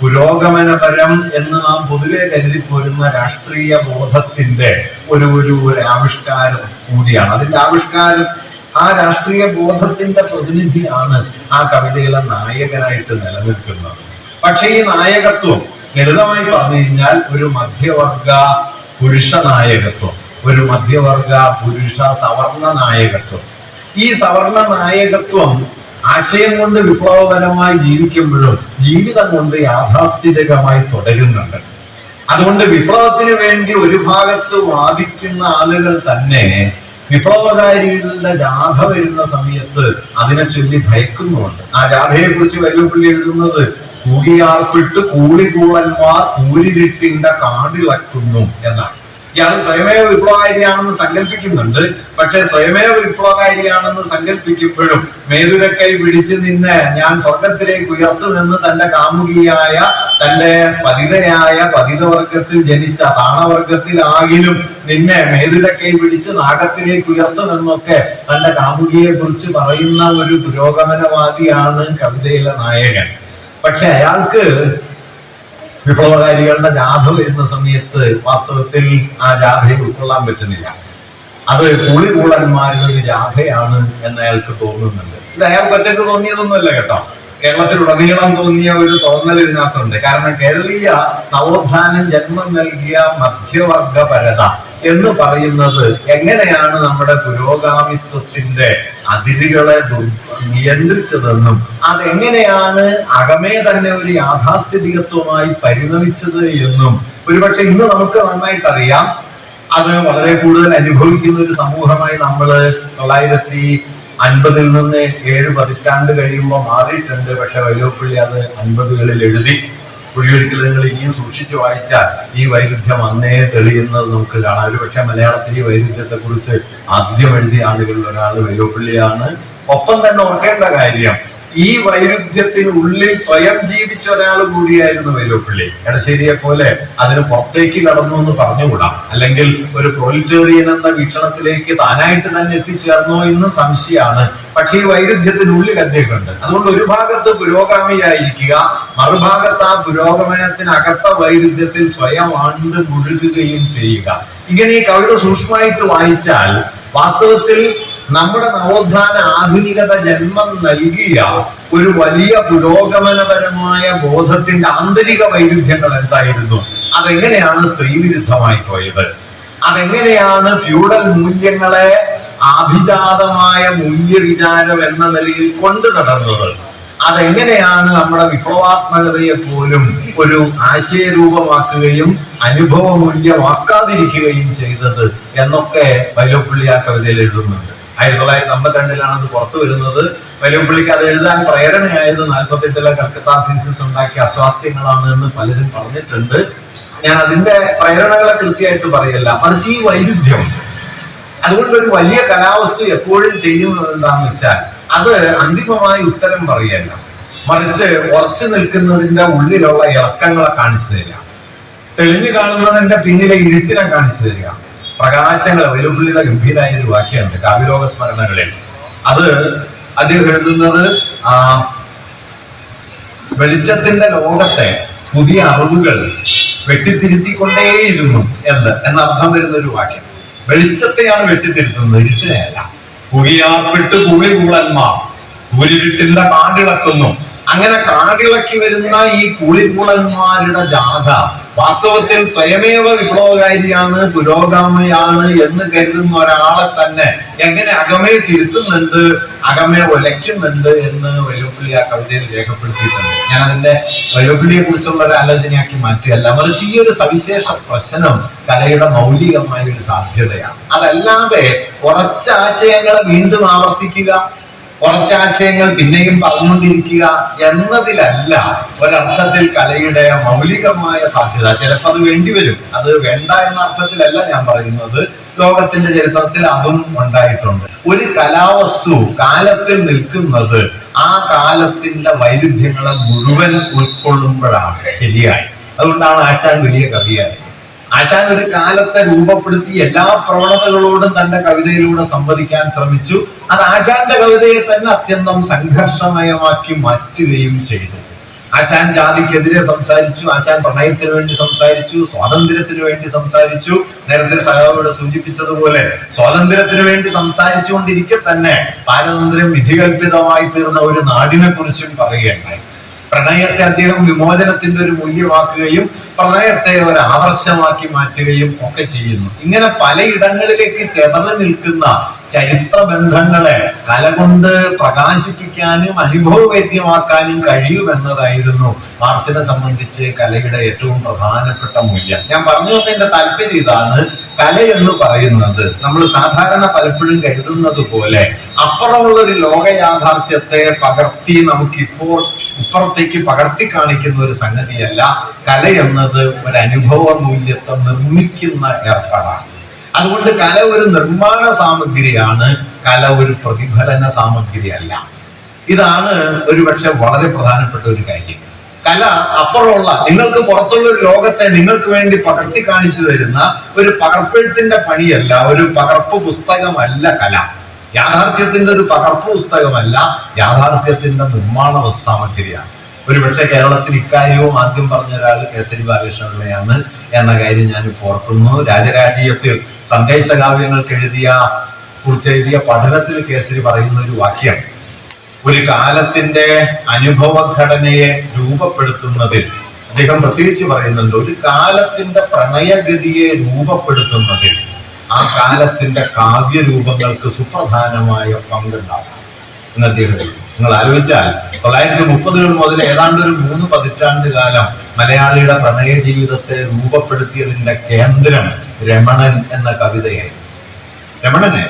പുരോഗമനപരം എന്ന് നാം പൊതുവെ കരുതിപ്പോരുന്ന രാഷ്ട്രീയ ബോധത്തിന്റെ ഒരു ആവിഷ്കാരം കൂടിയാണ്. അതിന്റെ ആവിഷ്കാരം ആ രാഷ്ട്രീയ ബോധത്തിന്റെ പ്രതിനിധിയാണ് ആ കവിതയിലെ നായകനായിട്ട് നിലനിൽക്കുന്നത്. പക്ഷെ ഈ നായകത്വം ലളിതമായി പറഞ്ഞു കഴിഞ്ഞാൽ ഒരു മധ്യവർഗ പുരുഷ നായകത്വം, ഒരു മധ്യവർഗ പുരുഷ സവർണ നായകത്വം. ഈ സവർണ നായകത്വം ആശയം കൊണ്ട് വിപ്ലവപരമായി ജീവിക്കുമ്പോഴും ജീവിതം കൊണ്ട് യാഥാസ്ഥിതികമായി തുടരുന്നുണ്ട്. അതുകൊണ്ട് വിപ്ലവത്തിന് വേണ്ടി ഒരു ഭാഗത്ത് വാദിക്കുന്ന ആളുകൾ തന്നെ വിപ്ലവകാരികളുടെ ജാഥ വരുന്ന സമയത്ത് അതിനെ ചൊല്ലി ഭയക്കുന്നുണ്ട്. ആ ജാഥയെ കുറിച്ച് വല്ലുപള്ളി എഴുതുന്നത് കൂകിയാർപ്പിട്ട് കൂളികൂളന്മാർ കൂരിരുട്ടിന്റെ കാടിളക്കുന്നു എന്നാണ്. ഇയാൾ സ്വയമേവ വിപ്ലവകാരിയാണെന്ന് സങ്കല്പിക്കുന്നുണ്ട്. പക്ഷെ സ്വയമേവ വിപ്ലവകാരിയാണെന്ന് സങ്കല്പിക്കുമ്പോഴും മേലുരക്കൈ പിടിച്ച് നിന്നെ ഞാൻ സ്വർഗത്തിലേക്ക് ഉയർത്തുമെന്ന് തന്റെ കാമുകിയായ, തന്റെ പതിതയായ, പതിതവർഗത്തിൽ ജനിച്ച താണവർഗത്തിലാകിലും നിന്നെ മേലുരക്കൈ പിടിച്ച് നാഗത്തിലേക്ക് ഉയർത്തുമെന്നൊക്കെ തന്റെ കാമുകിയെ കുറിച്ച് പറയുന്ന ഒരു പുരോഗമനവാദിയാണ് കവിതയിലെ നായകൻ. പക്ഷെ അയാൾക്ക് വിപ്ലവകാരികളുടെ ജാഥ വരുന്ന സമയത്ത് വാസ്തവത്തിൽ ആ ജാഥയെ ഉൾക്കൊള്ളാൻ പറ്റുന്നില്ല. അത് കൂളികൂളന്മാരുടെ ഒരു ജാഥയാണ് എന്ന് അയാൾക്ക് തോന്നുന്നുണ്ട്. ഇത് അയാൾക്ക് ഒറ്റയ്ക്ക് തോന്നിയതൊന്നുമല്ല കേട്ടോ. കേരളത്തിലുടനീളം തോന്നിയ ഒരു തോന്നൽ ഇതിനകത്തുണ്ട്. കാരണം കേരളീയ നവോത്ഥാനം ജന്മം നൽകിയ മധ്യവർഗപരത എന്ന് പറയുന്നത് എങ്ങനെയാണ് നമ്മുടെ പുരോഗാമിത്വത്തിന്റെ അതിരുകളെ നിയന്ത്രിച്ചതെന്നും അതെങ്ങനെയാണ് അകമേ തന്നെ ഒരു യാഥാസ്ഥിതികത്വമായി പരിണമിച്ചത് എന്നും ഒരുപക്ഷെ ഇന്ന് നമുക്ക് നന്നായിട്ട് അറിയാം. അത് വളരെ കൂടുതൽ അനുഭവിക്കുന്ന ഒരു സമൂഹമായി നമ്മൾ 950 നിന്ന് 7 പതിറ്റാണ്ട് കഴിയുമ്പോൾ മാറിയിട്ടുണ്ട്. പക്ഷെ വല്ലുപ്പള്ളി അത് 50കളിൽ എഴുതി. കുഴിയൊരിക്കൽ നിങ്ങൾ ഇനിയും സൂക്ഷിച്ചു വായിച്ചാൽ ഈ വൈരുദ്ധ്യം അന്നേ തെളിയുന്നത് നമുക്ക് കാണാം. ഒരു പക്ഷെ മലയാളത്തിൽ ഈ വൈരുദ്ധ്യത്തെ കുറിച്ച് ആദ്യം എഴുതിയ ആളുകളിൽ ഒരാൾ വല്ലുപ്പള്ളിയാണ്. ഒപ്പം തന്നെ ഓർക്കേണ്ട കാര്യം, ഈ വൈരുദ്ധ്യത്തിനുള്ളിൽ സ്വയം ജീവിച്ച ഒരാൾ കൂടിയായിരുന്നു വല്ലുപ്പള്ളി. എടശ്ശേരിയെ പോലെ അതിന് പുറത്തേക്ക് കടന്നു എന്ന് പറഞ്ഞുകൂടാം. അല്ലെങ്കിൽ ഒരു പ്രോലിറ്റേറിയൻ എന്ന വീക്ഷണത്തിലേക്ക് താനായിട്ട് തന്നെ എത്തിച്ചേർന്നോ എന്നും സംശയമാണ്. പക്ഷെ ഈ വൈരുദ്ധ്യത്തിനുള്ളിൽ അദ്ദേഹമുണ്ട്. അതുകൊണ്ട് ഒരു ഭാഗത്ത് പുരോഗാമിയായിരിക്കുക, മറുഭാഗത്ത് ആ പുരോഗമനത്തിനകത്ത വൈരുദ്ധ്യത്തിൽ സ്വയം ആണ്ട് മുഴുകുകയും ചെയ്യുക. ഇങ്ങനെ ഈ കവിത സൂക്ഷ്മമായിട്ട് വായിച്ചാൽ വാസ്തവത്തിൽ നമ്മുടെ നവോത്ഥാന ആധുനികത ജന്മം നൽകിയ ഒരു വലിയ പുരോഗമനപരമായ ബോധത്തിന്റെ ആന്തരിക വൈരുദ്ധ്യങ്ങൾ എന്തായിരുന്നു? അതെങ്ങനെയാണ് സ്ത്രീവിരുദ്ധമായി പോയത്? അതെങ്ങനെയാണ് ഫ്യൂഡൽ മൂല്യങ്ങളെ ആഭിജാതമായ മൂല്യവിചാരം എന്ന നിലയിൽ കൊണ്ടു നടന്നത്? അതെങ്ങനെയാണ് നമ്മുടെ വിപ്ലവാത്മകതയെ പോലും ഒരു ആശയരൂപമാക്കുകയും അനുഭവമൂല്യമാക്കാതിരിക്കുകയും ചെയ്തത് എന്നൊക്കെ വല്ലുപ്പള്ളി ആ കവിതയിൽ എഴുതുന്നുണ്ട്. 1952 അത് പുറത്തു വരുന്നത്. വല്ലുപ്പള്ളിക്ക് അത് എഴുതാൻ പ്രേരണയായത് 48 കൽക്കത്ത സെൻസസ് ഉണ്ടാക്കിയ അസ്വാസ്ഥ്യങ്ങളാണ് എന്ന് പലരും പറഞ്ഞിട്ടുണ്ട്. ഞാൻ അതിന്റെ പ്രേരണകളെ കൃത്യമായിട്ട് പറയല്ല, മറിച്ച് ഈ വൈരുദ്ധ്യം. അതുകൊണ്ട് ഒരു വലിയ കലാവസ്തു എപ്പോഴും ചെയ്യുന്നത് എന്താന്ന് വെച്ചാൽ അത് അന്തിമമായി ഉത്തരം പറയല്ല, മറിച്ച് ഉറച്ചു നിൽക്കുന്നതിന്റെ ഉള്ളിലുള്ള ഇറക്കങ്ങളെ കാണിച്ചു തരിക, തെളിഞ്ഞു കാണുന്നതിന്റെ പിന്നിലെ ഇരുട്ടിനെ കാണിച്ചു തരിക, പ്രകാശങ്ങൾ. വല്ലുപ്പള്ളിയുടെ ഗംഭീരമായ ഒരു വാക്യമുണ്ട് കാവ്യലോക സ്മരണകളിൽ. അത് അദ്ദേഹം എഴുതുന്നത് വെളിച്ചത്തിന്റെ ലോകത്തെ പുതിയ അറിവുകൾ വെട്ടിത്തിരുത്തിക്കൊണ്ടേയിരുന്നു എന്നർത്ഥം വരുന്ന ഒരു വാക്യം. വെളിച്ചത്തെയാണ് വെട്ടിത്തിരുത്തുന്നത്, ഇരുട്ടിനെയല്ല. കുഴിയാർപ്പിട്ട് കൂളികൂളന്മാർ കൂരിരുട്ടിന്റെ കാടിളക്കുന്നു. അങ്ങനെ കാടിളക്കി വരുന്ന ഈ കൂളികൂളന്മാരുടെ ജാഥ വാസ്തവത്തിൽ സ്വയമേവ വിപ്ലവകാരിയാണ്, പുരോഗാമിയാണ് എന്ന് കരുതുന്ന ഒരാളെ തന്നെ എങ്ങനെ അകമേ തിരുത്തുന്നുണ്ട്, അകമേ ഒലയ്ക്കുന്നുണ്ട് എന്ന് വല്ലുപ്പള്ളി ആ കവിതയിൽ രേഖപ്പെടുത്തിയിട്ടുണ്ട്. ഞാൻ അതിന്റെ വല്ലുപ്പള്ളിയെ കുറിച്ചുള്ള ഒരു ആലോചനയാക്കി മാറ്റുകയല്ല, മറിച്ച് ഈ ഒരു സവിശേഷ പ്രശ്നം കലയുടെ മൗലികമായ ഒരു സാധ്യതയാണ്. അതല്ലാതെ കുറച്ച് ആശയങ്ങളെ വീണ്ടും ആവർത്തിക്കുക, കുറച്ചാശയങ്ങൾ പിന്നെയും പറഞ്ഞുകൊണ്ടിരിക്കുക എന്നതിലല്ല ഒരർത്ഥത്തിൽ കലയുടെ മൗലികമായ സാധ്യത. ചിലപ്പോൾ അത് വേണ്ടിവരും, അത് വേണ്ട എന്ന അർത്ഥത്തിലല്ല ഞാൻ പറയുന്നത്. ലോകത്തിന്റെ ചരിത്രത്തിൽ അതും ഉണ്ടായിട്ടുണ്ട്. ഒരു കലാവസ്തു കാലത്തിൽ നിൽക്കുന്നത് ആ കാലത്തിന്റെ വൈരുദ്ധ്യങ്ങളെ മുഴുവൻ ഉൾക്കൊള്ളുമ്പോഴാണ് ശരിയായി. അതുകൊണ്ടാണ് ആശാൻ വലിയ കവിയായി. ആശാൻ ഒരു കാലത്തെ രൂപപ്പെടുത്തി എല്ലാ പ്രവണതകളോടും തന്റെ കവിതയിലൂടെ സംവദിക്കാൻ ശ്രമിച്ചു. അത് ആശാന്റെ കവിതയെ തന്നെ അത്യന്തം സംഘർഷമയമാക്കി മാറ്റുകയും ചെയ്തു. ആശാൻ ജാതിക്കെതിരെ സംസാരിച്ചു, ആശാൻ പ്രണയത്തിന് വേണ്ടി സംസാരിച്ചു, സ്വാതന്ത്ര്യത്തിന് വേണ്ടി സംസാരിച്ചു. നേരത്തെ സഖാവോട് സൂചിപ്പിച്ചതുപോലെ സ്വാതന്ത്ര്യത്തിന് വേണ്ടി സംസാരിച്ചുകൊണ്ടിരിക്കെ തന്നെ പാരതന്ത്ര്യം വിധികൽപ്പിതമായി തീർന്ന ഒരു നാടിനെ കുറിച്ചും പറയുകയുണ്ടായി. പ്രണയത്തെ അദ്ദേഹം വിമോചനത്തിന്റെ ഒരു മൂല്യമാക്കുകയും പ്രണയത്തെ ഒരു ആദർശമാക്കി മാറ്റുകയും ഒക്കെ ചെയ്യുന്നു. ഇങ്ങനെ പലയിടങ്ങളിലേക്ക് ചെതറി നിൽക്കുന്ന ചരിത്ര ബന്ധങ്ങളെ കല കൊണ്ട് പ്രകാശിപ്പിക്കാനും അനുഭവവേദ്യമാക്കാനും കഴിയുമെന്നതായിരുന്നു മാർക്സിനെ സംബന്ധിച്ച് കലയുടെ ഏറ്റവും പ്രധാനപ്പെട്ട മൂല്യം. ഞാൻ പറഞ്ഞു വന്നതിന്റെ താല്പര്യം ഇതാണ്. കല എന്ന് പറയുന്നത് നമ്മൾ സാധാരണ പലപ്പോഴും കരുതുന്നത് പോലെ അപ്പുറമുള്ള ഒരു ലോക യാഥാർത്ഥ്യത്തെ പകർത്തി നമുക്കിപ്പോൾ ഇപ്പുറത്തേക്ക് പകർത്തി കാണിക്കുന്ന ഒരു സംഗതിയല്ല. കല എന്നത് ഒരു അനുഭവ മൂല്യത്തെ നിർമ്മിക്കുന്ന ഏർപ്പാടാണ്. അതുകൊണ്ട് കല ഒരു നിർമ്മാണ സാമഗ്രിയാണ്, കല ഒരു പ്രതിഫലന സാമഗ്രിയല്ല. ഇതാണ് ഒരുപക്ഷെ വളരെ പ്രധാനപ്പെട്ട ഒരു കാര്യം. കല അപ്പുറമുള്ള നിങ്ങൾക്ക് പുറത്തുള്ള ഒരു ലോകത്തെ നിങ്ങൾക്ക് വേണ്ടി പകർത്തി കാണിച്ചു തരുന്ന ഒരു പകർപ്പെഴുത്തിന്റെ പണിയല്ല, ഒരു പകർപ്പ് പുസ്തകമല്ല കല. യാഥാർത്ഥ്യത്തിന്റെ ഒരു പകർപ്പ് പുസ്തകമല്ല, യാഥാർത്ഥ്യത്തിന്റെ നിർമ്മാണ സാമഗ്രിയാണ്. ഒരുപക്ഷെ കേരളത്തിൽ ഇക്കാര്യവും ആദ്യം പറഞ്ഞ ഒരാൾ കേസരി ബാലകൃഷ്ണപിള്ളയാണ് എന്ന കാര്യം ഞാൻ ഓർക്കുന്നു. രാജരാജീയത്തിൽ സന്ദേശകാവ്യങ്ങൾക്ക് കുറിച്ചെഴുതിയ പഠനത്തിൽ കേസരി പറയുന്ന ഒരു വാക്യം, ഒരു കാലത്തിന്റെ അനുഭവഘടനയെ രൂപപ്പെടുത്തുന്നതിൽ അദ്ദേഹം പ്രത്യേകിച്ച് പറയുന്നുണ്ട്, ഒരു കാലത്തിന്റെ പ്രണയഗതിയെ രൂപപ്പെടുത്തുന്നതിൽ ആ കാലത്തിന്റെ കാവ്യരൂപങ്ങൾക്ക് സുപ്രധാനമായ പങ്കുണ്ടാവും എന്ന് അദ്ദേഹം. നിങ്ങൾ ആലോചിച്ചാൽ 1930 മുതൽ ഏതാണ്ട് ഒരു 3 പതിറ്റാണ്ട് കാലം മലയാളിയുടെ പ്രണയ ജീവിതത്തെ രൂപപ്പെടുത്തിയതിന്റെ കേന്ദ്രം രമണൻ എന്ന കവിതയായി. രമണനെ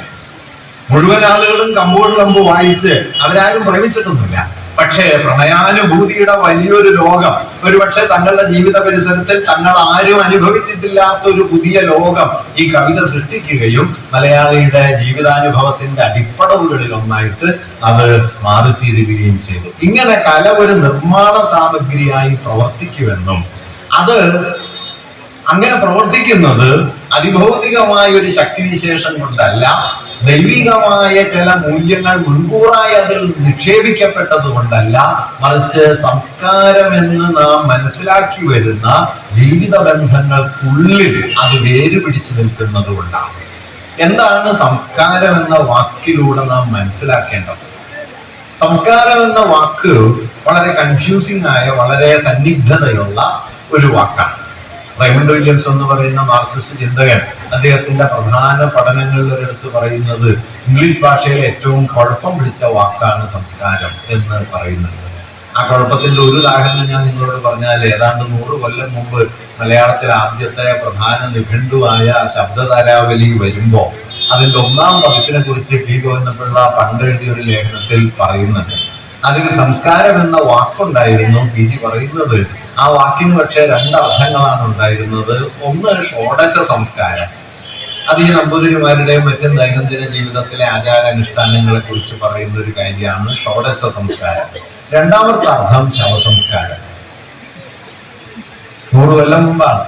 മുഴുവൻ ആളുകളും കമ്പ് വായിച്ച് അവരാരും പ്രേമിച്ചിട്ടൊന്നുമില്ല. പക്ഷേ പ്രണയാനുഭൂതിയുടെ വലിയൊരു ലോകം, ഒരുപക്ഷെ തങ്ങളുടെ ജീവിത പരിസരത്തിൽ തങ്ങൾ ആരും അനുഭവിച്ചിട്ടില്ലാത്ത ഒരു പുതിയ ലോകം ഈ കവിത സൃഷ്ടിക്കുകയും മലയാളിയുടെ ജീവിതാനുഭവത്തിന്റെ അടിപ്പടവുകളിൽ ഒന്നായിട്ട് അത് മാറിത്തീരുകയും ചെയ്തു. ഇങ്ങനെ കല ഒരു നിർമ്മാണ സാമഗ്രിയായി പ്രവർത്തിക്കുമെന്നും അത് അങ്ങനെ പ്രവർത്തിക്കുന്നത് അതിഭൗതികമായ ഒരു ശക്തിവിശേഷം കൊണ്ടല്ല, ദൈവികമായ ചില മൂല്യങ്ങൾ മുൻകൂറായി അതിൽ നിക്ഷേപിക്കപ്പെട്ടത് കൊണ്ടല്ല, മറിച്ച് സംസ്കാരം എന്ന് നാം മനസ്സിലാക്കി വരുന്ന ജീവിത ബന്ധങ്ങൾക്കുള്ളിൽ അത് വേരുപിടിച്ചു നിൽക്കുന്നത് കൊണ്ടാണ്. എന്താണ് സംസ്കാരം എന്ന വാക്കിലൂടെ നാം മനസ്സിലാക്കേണ്ടത്? സംസ്കാരം എന്ന വാക്ക് വളരെ കൺഫ്യൂസിംഗ് ആയ, വളരെ സന്നിഗ്ധതയുള്ള ഒരു വാക്കാണ്. റൈമണ്ട് വില്യംസ് എന്ന് പറയുന്ന മാർക്സിസ്റ്റ് ചിന്തകൻ അദ്ദേഹത്തിന്റെ പ്രധാന പഠനങ്ങളിൽ ഒരിടത്ത് പറയുന്നത് ഇംഗ്ലീഷ് ഭാഷയിലെ ഏറ്റവും കുഴപ്പം പിടിച്ച വാക്കാണ് സംസ്കാരം എന്ന് പറയുന്നുണ്ട്. ആ കുഴപ്പത്തിന്റെ ഒരു ഉദാഹരണം ഞാൻ നിങ്ങളോട് പറഞ്ഞാൽ, ഏതാണ്ട് 100 കൊല്ലം മുമ്പ് മലയാളത്തിലെ ആദ്യത്തെ പ്രധാന നിഘണ്ടുവായ ശബ്ദധാരാവലി വരുമ്പോ അതിന്റെ 1-ാം പതിപ്പിനെ കുറിച്ച് പി ഗോവിന്ദപിള്ള പണ്ട് എഴുതിയ ഒരു ലേഖനത്തിൽ പറയുന്നുണ്ട്. അതിൽ സംസ്കാരം എന്ന വാക്കുണ്ടായിരുന്നു. പി ജി പറയുന്നത് ആ വാക്കിന് പക്ഷേ 2 അർത്ഥങ്ങളാണ് ഉണ്ടായിരുന്നത്. ഒന്ന് ഷോഡശ സംസ്കാരം, അത് ഈ നമ്പൂതിരിമാരുടെയും മറ്റും ദൈനംദിന ജീവിതത്തിലെ ആചാരാനുഷ്ഠാനങ്ങളെ കുറിച്ച് പറയുന്ന ഒരു കാര്യമാണ് ഷോഡശ സംസ്കാരം. 2-ാമത്തെ അർത്ഥം ശവസംസ്കാരം. 100 കൊല്ലം മുമ്പാണ്.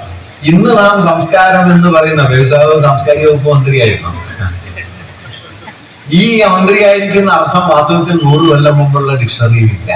ഇന്ന് നാം സംസ്കാരം എന്ന് പറയുന്ന സാംസ്കാരിക വകുപ്പ് മന്ത്രിയായിരുന്നു. ഈ മന്ത്രിയായിരിക്കുന്ന അർത്ഥം വാസ്തവത്തിൽ 100 കൊല്ലം മുമ്പുള്ള ഡിക്ഷണറിയിലില്ല.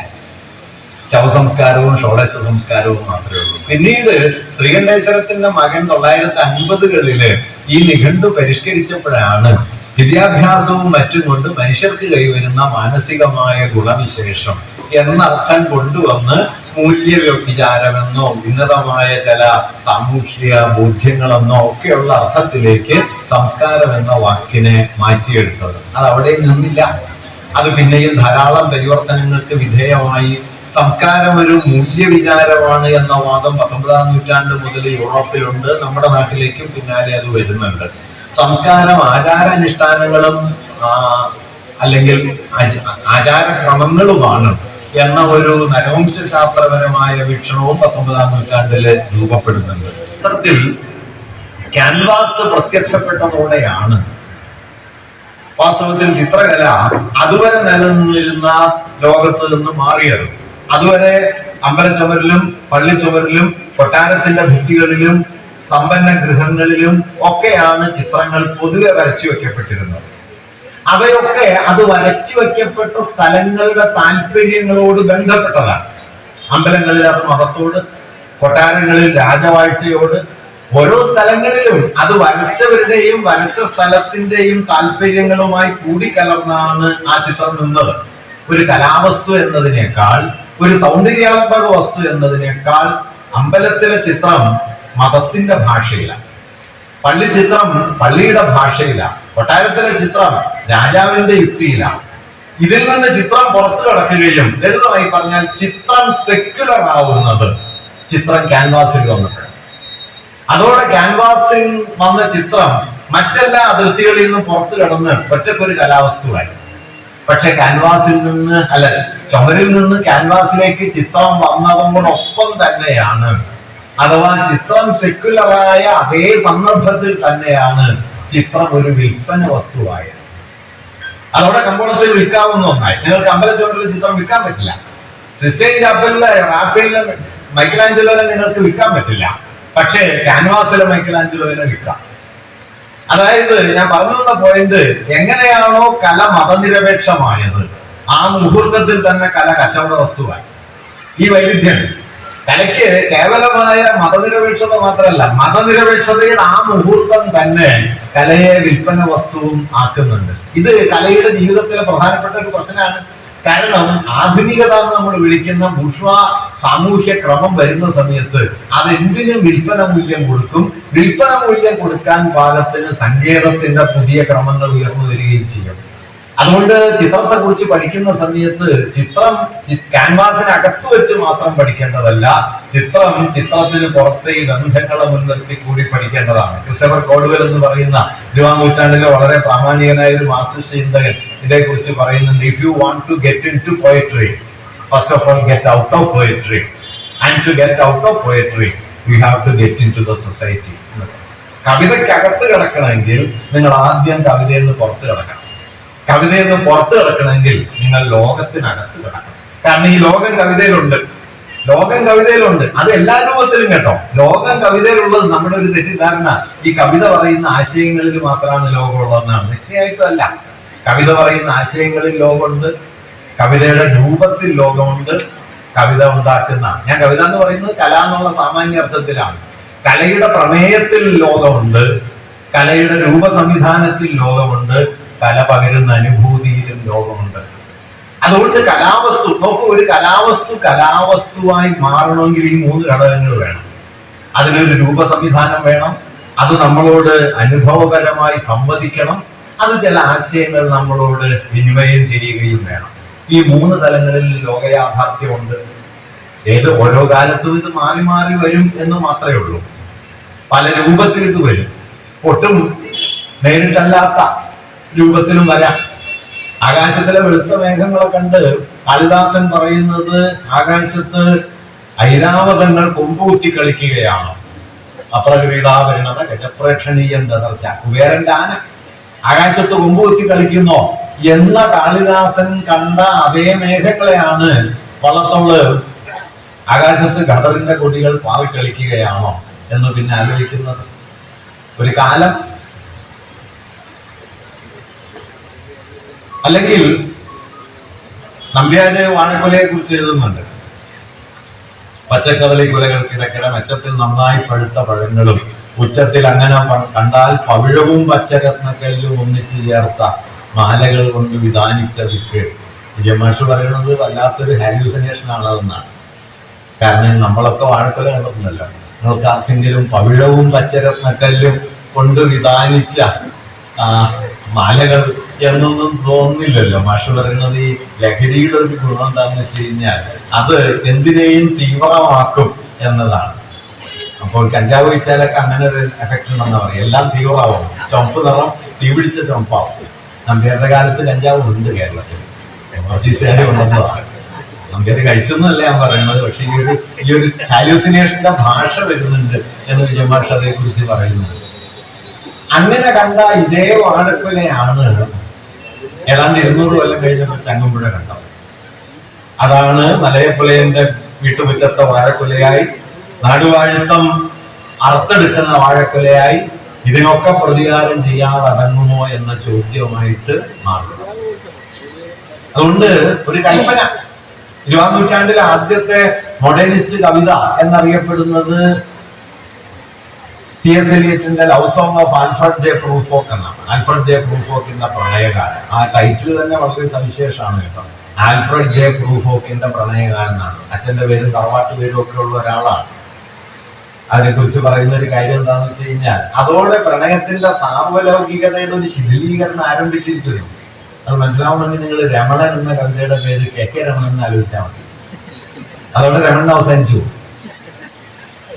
ശവസംസ്കാരവും ഷോഡശ സംസ്കാരവും മാത്രമേ ഉള്ളൂ. പിന്നീട് ശ്രീകണ്ഠേശ്വരത്തിന്റെ മകൻ 1950-കളില് ഈ നിഘണ്ടു പരിഷ്കരിച്ചപ്പോഴാണ് വിദ്യാഭ്യാസവും മറ്റും കൊണ്ട് മനുഷ്യർക്ക് കൈവരുന്ന മാനസികമായ ഗുണവിശേഷം എന്നർത്ഥം കൊണ്ടുവന്ന് മൂല്യ വിചാരമെന്നോ ഉന്നതമായ ചില സാമൂഹ്യ ബോധ്യങ്ങളെന്നോ ഒക്കെയുള്ള അർത്ഥത്തിലേക്ക് സംസ്കാരം എന്ന വാക്കിനെ മാറ്റിയെടുത്തത്. അത് അവിടെ നിന്നില്ല. അത് പിന്നെയും ധാരാളം പരിവർത്തനങ്ങൾക്ക് വിധേയമായി. സംസ്കാരം ഒരു മൂല്യവിചാരമാണ് എന്ന വാദം 19-ാം നൂറ്റാണ്ട് മുതൽ യൂറോപ്പിലുണ്ട്. നമ്മുടെ നാട്ടിലേക്കും പിന്നാലെ അത് വരുന്നുണ്ട്. സംസ്കാരം ആചാരാനുഷ്ഠാനങ്ങളും അല്ലെങ്കിൽ ആചാരക്രമങ്ങളുമാണ് എന്ന ഒരു നരവംശാസ്ത്രപരമായ വീക്ഷണവും 19-ാം നൂറ്റാണ്ടില് രൂപപ്പെടുന്നുണ്ട്. ഇത്തരത്തിൽ ക്യാൻവാസ് പ്രത്യക്ഷപ്പെട്ടതോടെയാണ് വാസ്തവത്തിൽ ചിത്രകല അതുവരെ നിലനിന്നിരുന്ന ലോകത്ത് നിന്ന് മാറിയത്. അതുവരെ അമ്പലച്ചുവരിലും പള്ളിച്ചുവരിലും കൊട്ടാരത്തിന്റെ ഭിത്തികളിലും സമ്പന്ന ഗൃഹങ്ങളിലും ഒക്കെയാണ് ചിത്രങ്ങൾ പൊതുവെ വരച്ചു വെക്കപ്പെട്ടിരുന്നത്. അവയൊക്കെ അത് വരച്ചു വെക്കപ്പെട്ട സ്ഥലങ്ങളുടെ താല്പര്യങ്ങളോട് ബന്ധപ്പെട്ടതാണ്. അമ്പലങ്ങളിൽ അത് മതത്തോട്, കൊട്ടാരങ്ങളിൽ രാജവാഴ്ചയോട്, ഓരോ സ്ഥലങ്ങളിലും അത് വരച്ചവരുടെയും വരച്ച സ്ഥലത്തിന്റെയും താല്പര്യങ്ങളുമായി കൂടിക്കലർന്നാണ് ആ ചിത്രം നിന്നത്. ഒരു കലാവസ്തു എന്നതിനേക്കാൾ, ഒരു സൗന്ദര്യാത്മക വസ്തു എന്നതിനേക്കാൾ അമ്പലത്തിലെ ചിത്രം മതത്തിന്റെ ഭാഷയിലാണ്, പള്ളി ചിത്രം പള്ളിയുടെ ഭാഷയിലാണ്, കൊട്ടാരത്തിലെ ചിത്രം രാജാവിന്റെ യുക്തിയിലാണ്. ഇതിൽ നിന്ന് ചിത്രം പുറത്തു കടക്കുകയും, ലളിതമായി പറഞ്ഞാൽ ചിത്രം സെക്യുലർ ആവുന്നത് ചിത്രം ക്യാൻവാസിൽ വന്നപ്പോഴാണ്. അതോടെ ക്യാൻവാസിൽ വന്ന ചിത്രം മറ്റെല്ലാ അതിർത്തികളിൽ നിന്നും പുറത്തു കടന്ന് ഒറ്റക്കൊരു കലാവസ്തുവായി. പക്ഷെ ക്യാൻവാസിൽ നിന്ന് ചുമരിൽ നിന്ന് ക്യാൻവാസിലേക്ക് ചിത്രം വന്നതോടൊപ്പം തന്നെയാണ്, അഥവാ ചിത്രം സെക്യുലറായ അതേ സന്ദർഭത്തിൽ തന്നെയാണ് ചിത്രം ഒരു വിൽപ്പന വസ്തുവായത്. അതോടെ കമ്പോളത്തിൽ വിൽക്കാവുന്ന ഒന്നായി. നിങ്ങൾക്ക് അമ്പലച്ചുവരിൽ ചിത്രം വിൽക്കാൻ പറ്റില്ല. സിസ്റ്റൈൻ ചാപ്പലിലെ റാഫേലിലെ മൈക്കലാഞ്ചലോനെ നിങ്ങൾക്ക് വിൽക്കാൻ പറ്റില്ല. പക്ഷേ ക്യാൻവാസിലെ മൈക്കലാഞ്ചലോനെ വിൽക്കാം. അതായത് ഞാൻ പറഞ്ഞു വന്ന പോയിന്റ്, എങ്ങനെയാണോ കല മതനിരപേക്ഷമായത്, ആ മുഹൂർത്തത്തിൽ തന്നെ കല കച്ചവട വസ്തുവായി. ഈ വൈരുദ്ധ്യം കലയ്ക്ക് കേവലമായ മതനിരപേക്ഷത മാത്രമല്ല, മതനിരപേക്ഷതയുടെ ആ മുഹൂർത്തം തന്നെ കലയെ വിൽപ്പന വസ്തുവും ആക്കുന്നുണ്ട്. ഇത് കലയുടെ ജീവിതത്തിലെ പ്രധാനപ്പെട്ട ഒരു പ്രശ്നമാണ്. കാരണം ആധുനികത എന്ന് നമ്മൾ വിളിക്കുന്ന ബൂർഷ്വാ സാമൂഹ്യ ക്രമം വരുന്ന സമയത്ത് അതെന്തിനും വിൽപ്പന മൂല്യം കൊടുക്കും. വിൽപ്പന മൂല്യം കൊടുക്കാൻ പാകത്തിന് സങ്കേതത്തിന്റെ പുതിയ ക്രമങ്ങൾ ഉയർന്നു വരികയും ചെയ്യും. അതുകൊണ്ട് ചിത്രത്തെ കുറിച്ച് പഠിക്കുന്ന സമയത്ത് ചിത്രം ക്യാൻവാസിനകത്ത് വെച്ച് മാത്രം പഠിക്കേണ്ടതല്ല, ചിത്രത്തിന് പുറത്തെ ഈ ബന്ധങ്ങളെ മുൻനിർത്തി കൂടി പഠിക്കേണ്ടതാണ്. ക്രിസ്റ്റഫർ കോഡ്വെൽ എന്ന് പറയുന്ന 20-ാം നൂറ്റാണ്ടിലെ വളരെ പ്രാമാണികനായ ഒരു മാർക്സിസ്റ്റ് ചിന്തകൻ ഇതേക്കുറിച്ച് പറയുന്നുണ്ട്. If you want to get in to poetry, first of all get out of poetry, and to get out of poetry you have to get in to the society. കവിതയ്ക്കകത്ത് കിടക്കണമെങ്കിൽ നിങ്ങൾ ആദ്യം കവിതയിൽ നിന്ന് പുറത്ത് കിടക്കണം. കവിതയിൽ നിന്ന് പുറത്ത് കിടക്കണമെങ്കിൽ നിങ്ങൾ ലോകത്തിനകത്ത് കിടക്കണം. കാരണം ഈ ലോകം കവിതയിലുണ്ട്. അത് എല്ലാ രൂപത്തിലും കേട്ടോ. ലോകം കവിതയിലുള്ളത് നമ്മുടെ ഒരു തെറ്റിദ്ധാരണ. ഈ കവിത പറയുന്ന ആശയങ്ങളിൽ മാത്രമാണ് ലോകമുള്ളതെന്നാണ്. നിശ്ചയമായിട്ടും അല്ല. കവിത പറയുന്ന ആശയങ്ങളിൽ ലോകമുണ്ട്, കവിതയുടെ രൂപത്തിൽ ലോകമുണ്ട്, കവിത ഉണ്ടാക്കുന്ന, ഞാൻ കവിത എന്ന് പറയുന്നത് കല എന്നുള്ള സാമാന്യ അർത്ഥത്തിലാണ്. കലയുടെ പ്രമേയത്തിൽ ലോകമുണ്ട്, കലയുടെ രൂപ സംവിധാനത്തിൽ ലോകമുണ്ട്, കല പകരുന്ന അനുഭൂതിയിലും ലോകമുണ്ട്. അതുകൊണ്ട് കലാവസ്തു നോക്കൂ, ഒരു കലാവസ്തുവായി മാറണമെങ്കിൽ ഈ 3 ഘടകങ്ങൾ വേണം. അതിനൊരു രൂപ സംവിധാനം വേണം, അത് നമ്മളോട് അനുഭവപരമായി സംവദിക്കണം, അത് ചില ആശയങ്ങൾ നമ്മളോട് വിനിമയം ചെയ്യുകയും വേണം. ഈ 3 തലങ്ങളിൽ ലോകയാഥാർത്ഥ്യമുണ്ട്. ഓരോ കാലത്തും ഇത് മാറി മാറി വരും എന്ന് മാത്രമേ ഉള്ളൂ. പല രൂപത്തിൽ ഇത് വരും, ഒട്ടും നേരിട്ടല്ലാത്ത രൂപത്തിലും വരാം. ആകാശത്തിലെ വെളുത്ത മേഘങ്ങളെ കണ്ട് കാളിദാസൻ പറയുന്നത് ആകാശത്ത് ഐരാവതങ്ങൾ കൊമ്പുകുത്തി കളിക്കുകയാണ്. അപ്രക്രീഡാപരിണത ഗജപ്രേക്ഷണീയം ദർശ. കുബേരന്റെ ആന ആകാശത്ത് കൊമ്പുകുത്തി കളിക്കുന്നോ എന്ന കാളിദാസൻ കണ്ട അതേ മേഘങ്ങളെയാണ് വള്ളത്തോള് ആകാശത്ത് ഖദറിന്റെ കൊടികൾ പാറിക്കളിക്കുകയാണോ എന്ന് പിന്നെ ആലോചിക്കുന്നത്. ഒരു കാലം അല്ലെങ്കിൽ നമ്പ്യാര് വാഴക്കൊലയെ കുറിച്ച് എഴുതുന്നുണ്ട്. പച്ചക്കദളി കുലകൾക്കിടക്കിടെ മെച്ചത്തിൽ നന്നായി പഴുത്ത പഴങ്ങളും ഉച്ചത്തിൽ അങ്ങനെ കണ്ടാൽ പവിഴവും പച്ചരത്നക്കല്ലും ഒന്നിച്ചു ചേർത്ത മാലകൾ കൊണ്ട് വിധാനിച്ച ദിക്ക്. ജമാഷ് പറയുന്നത് വല്ലാത്തൊരു ഹാലൂസിനേഷൻ ആണെന്നാണ്. കാരണം നമ്മളൊക്കെ വാഴക്കൊല കണ്ടിട്ടുണ്ടല്ലോ. നിങ്ങൾക്ക് ആർക്കെങ്കിലും പവിഴവും പച്ചരത്നക്കല്ലും കൊണ്ട് വിധാനിച്ച മാലകൾ എന്നൊന്നും തോന്നില്ലല്ലോ. മാഷ് പറയുന്നത് ഈ ലഹരിയുടെ ഒരു ഗുണം എന്താണെന്ന് വെച്ച് കഴിഞ്ഞാൽ അത് എന്തിനേയും തീവ്രമാക്കും എന്നതാണ്. അപ്പോൾ കഞ്ചാവ് കഴിച്ചാലൊക്കെ അങ്ങനെ ഒരു എഫക്റ്റ് ഉണ്ടെന്ന് പറയും. എല്ലാം തീവ്രമാവും, ചുമപ്പ് നിറം തീ പിടിച്ച ചുമപ്പാവും. നമ്പ്യാരുടെ കാലത്ത് കഞ്ചാവ് ഉണ്ട് കേരളത്തിൽ, ഓഫീസുകാരെ ഉണ്ടെന്നതാണ്. നമ്പ്യാര് കഴിച്ചെന്നല്ല ഞാൻ പറയുന്നത്. പക്ഷെ ഈ ഒരു ഹാലൂസിനേഷന്റെ ഭാഷ വരുന്നുണ്ട് എന്ന് വിജയമാഷ് അതേ കുറിച്ച് പറയുന്നത്. അങ്ങനെ കണ്ട ഇതേ വാഴക്കൊലയാണ് ഏതാണ്ട് 200 കൊല്ലം കഴിഞ്ഞപ്പോൾ ചങ്ങമ്പുഴ കണ്ടത്. അതാണ് മലയപ്പുലയന്റെ വീട്ടുമുറ്റത്തെ വാഴക്കൊലയായി, നാടുവാഴിത്തം അറുത്തെടുക്കുന്ന വാഴക്കൊലയായി, ഇതിനൊക്കെ പ്രതികാരം ചെയ്യാതടങ്ങുമോ എന്ന ചോദ്യവുമായിട്ട് മാറുന്നു. അതുകൊണ്ട് ഒരു കൽപ്പന, 20ാം നൂറ്റാണ്ടിലെ ആദ്യത്തെ മോഡേണിസ്റ്റ് കവിത എന്നറിയപ്പെടുന്നത് ടി.എസ്. എലിയറ്റിന്റെ love song of Alfred J Prufrock എന്നാണ്. ആൽഫ്രഡ് ജെ പ്രൂഫോക്കിന്റെ പ്രണയകാരൻ. ആ ടൈറ്റിൽ തന്നെ വളരെ സവിശേഷമാണ് കേട്ടോ. ആൽഫ്രഡ് ജെ പ്രൂഫോക്കിന്റെ പ്രണയകാരൻ എന്നാണ്. അച്ഛന്റെ പേരും തറവാട്ട് പേരും ഒക്കെ ഉള്ള ഒരാളാണ്. അതിനെ കുറിച്ച് പറയുന്ന ഒരു കാര്യം എന്താണെന്ന് വെച്ച് കഴിഞ്ഞാൽ, അതോടെ പ്രണയത്തിന്റെ സാർവലൗകികതയുടെ ഒരു ശിഥിലീകരണം ആരംഭിച്ചിരിക്കുന്നു. അത് മനസ്സിലാവണമെങ്കിൽ നിങ്ങൾ രമണൻ എന്ന കവിതയുടെ പേര് കെ രമണൻ എന്ന് ആലോചിച്ചാൽ മതി. അതോടെ രമണൻ അവസാനിച്ചു.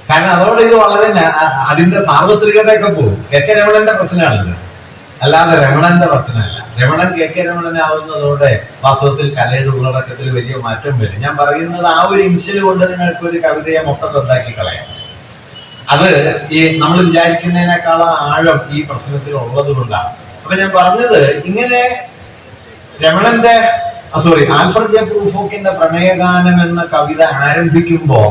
കാരണം അതോടെ ഇത് വളരെ അതിന്റെ സാർവത്രികതയൊക്കെ പോകും. കെ രമണന്റെ പ്രശ്നമാണിത്, അല്ലാതെ രമണന്റെ പ്രശ്നമല്ല. രമണൻ കെ രമണനാവുന്നതോടെ വാസ്തവത്തിൽ കലയുടെ ഉള്ളടക്കത്തിൽ വലിയ മാറ്റം വരും. ഞാൻ പറയുന്നത് ആ ഒരു ഇൻഷ്യൽ കൊണ്ട് നിങ്ങൾക്ക് ഒരു കവിതയെ മൊത്തം റദ്ദാക്കി കളയാം. അത് ഈ നമ്മൾ വിചാരിക്കുന്നതിനേക്കാളും ആഴം ഈ പ്രശ്നത്തിൽ ഉള്ളത് കൊണ്ടാണ്. അപ്പൊ ഞാൻ പറഞ്ഞത്, ഇങ്ങനെ രമണന്റെ ആൽഫ്രഡ് ജെ പ്രൂഫോക്കിന്റെ പ്രണയഗാനം എന്ന കവിത ആരംഭിക്കുമ്പോ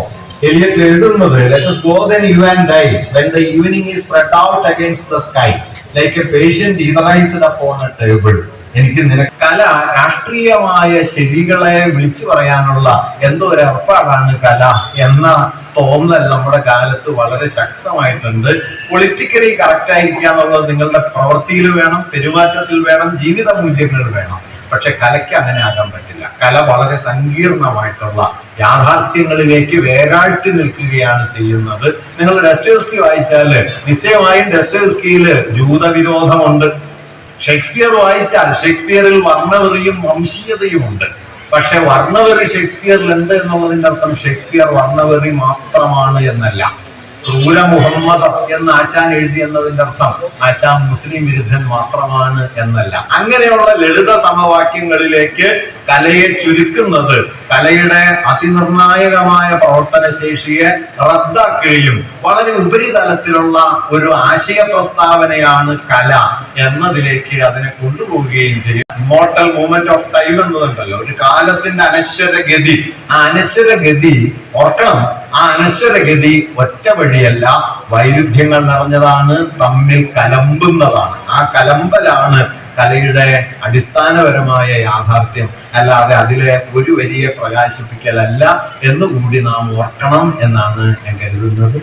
എലിയറ്റ് എഴുതുന്നത്, let us go then you and I, when the evening is spread out against the sky, like a patient etherized upon a table. എനിക്ക് കല രാഷ്ട്രീയമായ ശരികളെ വിളിച്ചു പറയാനുള്ള എന്തോ ഒരു ഏർപ്പാടാണ് കല എന്ന തോന്നൽ നമ്മുടെ കാലത്ത് വളരെ ശക്തമായിട്ടുണ്ട്. പൊളിറ്റിക്കലി കറക്റ്റ് ആയിരിക്കുക എന്നുള്ളത് നിങ്ങളുടെ പ്രവൃത്തിയിൽ വേണം, പെരുമാറ്റത്തിൽ വേണം, ജീവിത മൂല്യങ്ങളിൽ വേണം. പക്ഷെ കലയ്ക്ക് അങ്ങനെ ആകാൻ പറ്റില്ല. കല വളരെ സങ്കീർണമായിട്ടുള്ള യാഥാർത്ഥ്യങ്ങളിലേക്ക് വേരാഴ്ത്തി നിൽക്കുകയാണ് ചെയ്യുന്നത്. നിങ്ങൾ ഡസ്റ്റോവ്സ്കി വായിച്ചാല് നിശ്ചയമായും ഡസ്റ്റോവ്സ്കിയില് ജൂതവിരോധമുണ്ട്. ഷേക്സ്പിയർ വായിച്ചാൽ ഷേക്സ്പിയറിൽ വർണ്ണവെറിയും വംശീയതയും ഉണ്ട്. പക്ഷെ വർണ്ണവെറി ഷേക്സ്പിയറിൽ ഉണ്ട് എന്നുള്ളതിന്റെ അർത്ഥം ഷേക്സ്പിയർ വർണ്ണവെറി മാത്രമാണ് എന്നല്ല. ക്രൂര മുഹമ്മദ് എന്ന് ആശാൻ എഴുതി എന്നതിന്റെ അർത്ഥം ആശാൻ മുസ്ലിം വിരുദ്ധൻ മാത്രമാണ് എന്നല്ല. അങ്ങനെയുള്ള ലളിത സമവാക്യങ്ങളിലേക്ക് കലയെ ചുരുക്കുന്നത് കലയുടെ അതിനിർണായകമായ പ്രവർത്തന ശേഷിയെ റദ്ദാക്കുകയും വളരെ ഉപരിതലത്തിലുള്ള ഒരു ആശയ പ്രസ്താവനയാണ് കല എന്നതിലേക്ക് അതിനെ കൊണ്ടുപോവുകയും ചെയ്യും. ഇമ്മോർട്ടൽ മൂവ്മെന്റ് ഓഫ് ടൈം എന്നതുണ്ടല്ലോ, ഒരു കാലത്തിന്റെ അനശ്വരഗതി. ആ അനശ്വരഗതി ഓർക്കണം. ആ അനശ്വരഗതി ഒറ്റ വഴിയല്ല, വൈരുദ്ധ്യങ്ങൾ നിറഞ്ഞതാണ്, തമ്മിൽ കലമ്പുന്നതാണ്. ആ കലമ്പലാണ് കലയുടെ അടിസ്ഥാനപരമായ യാഥാർത്ഥ്യം, അല്ലാതെ അതിലെ ഒരു വരിയെ പ്രകാശിപ്പിക്കലല്ല എന്നുകൂടി നാം ഓർക്കണം എന്നാണ് ഞാൻ കരുതുന്നത്.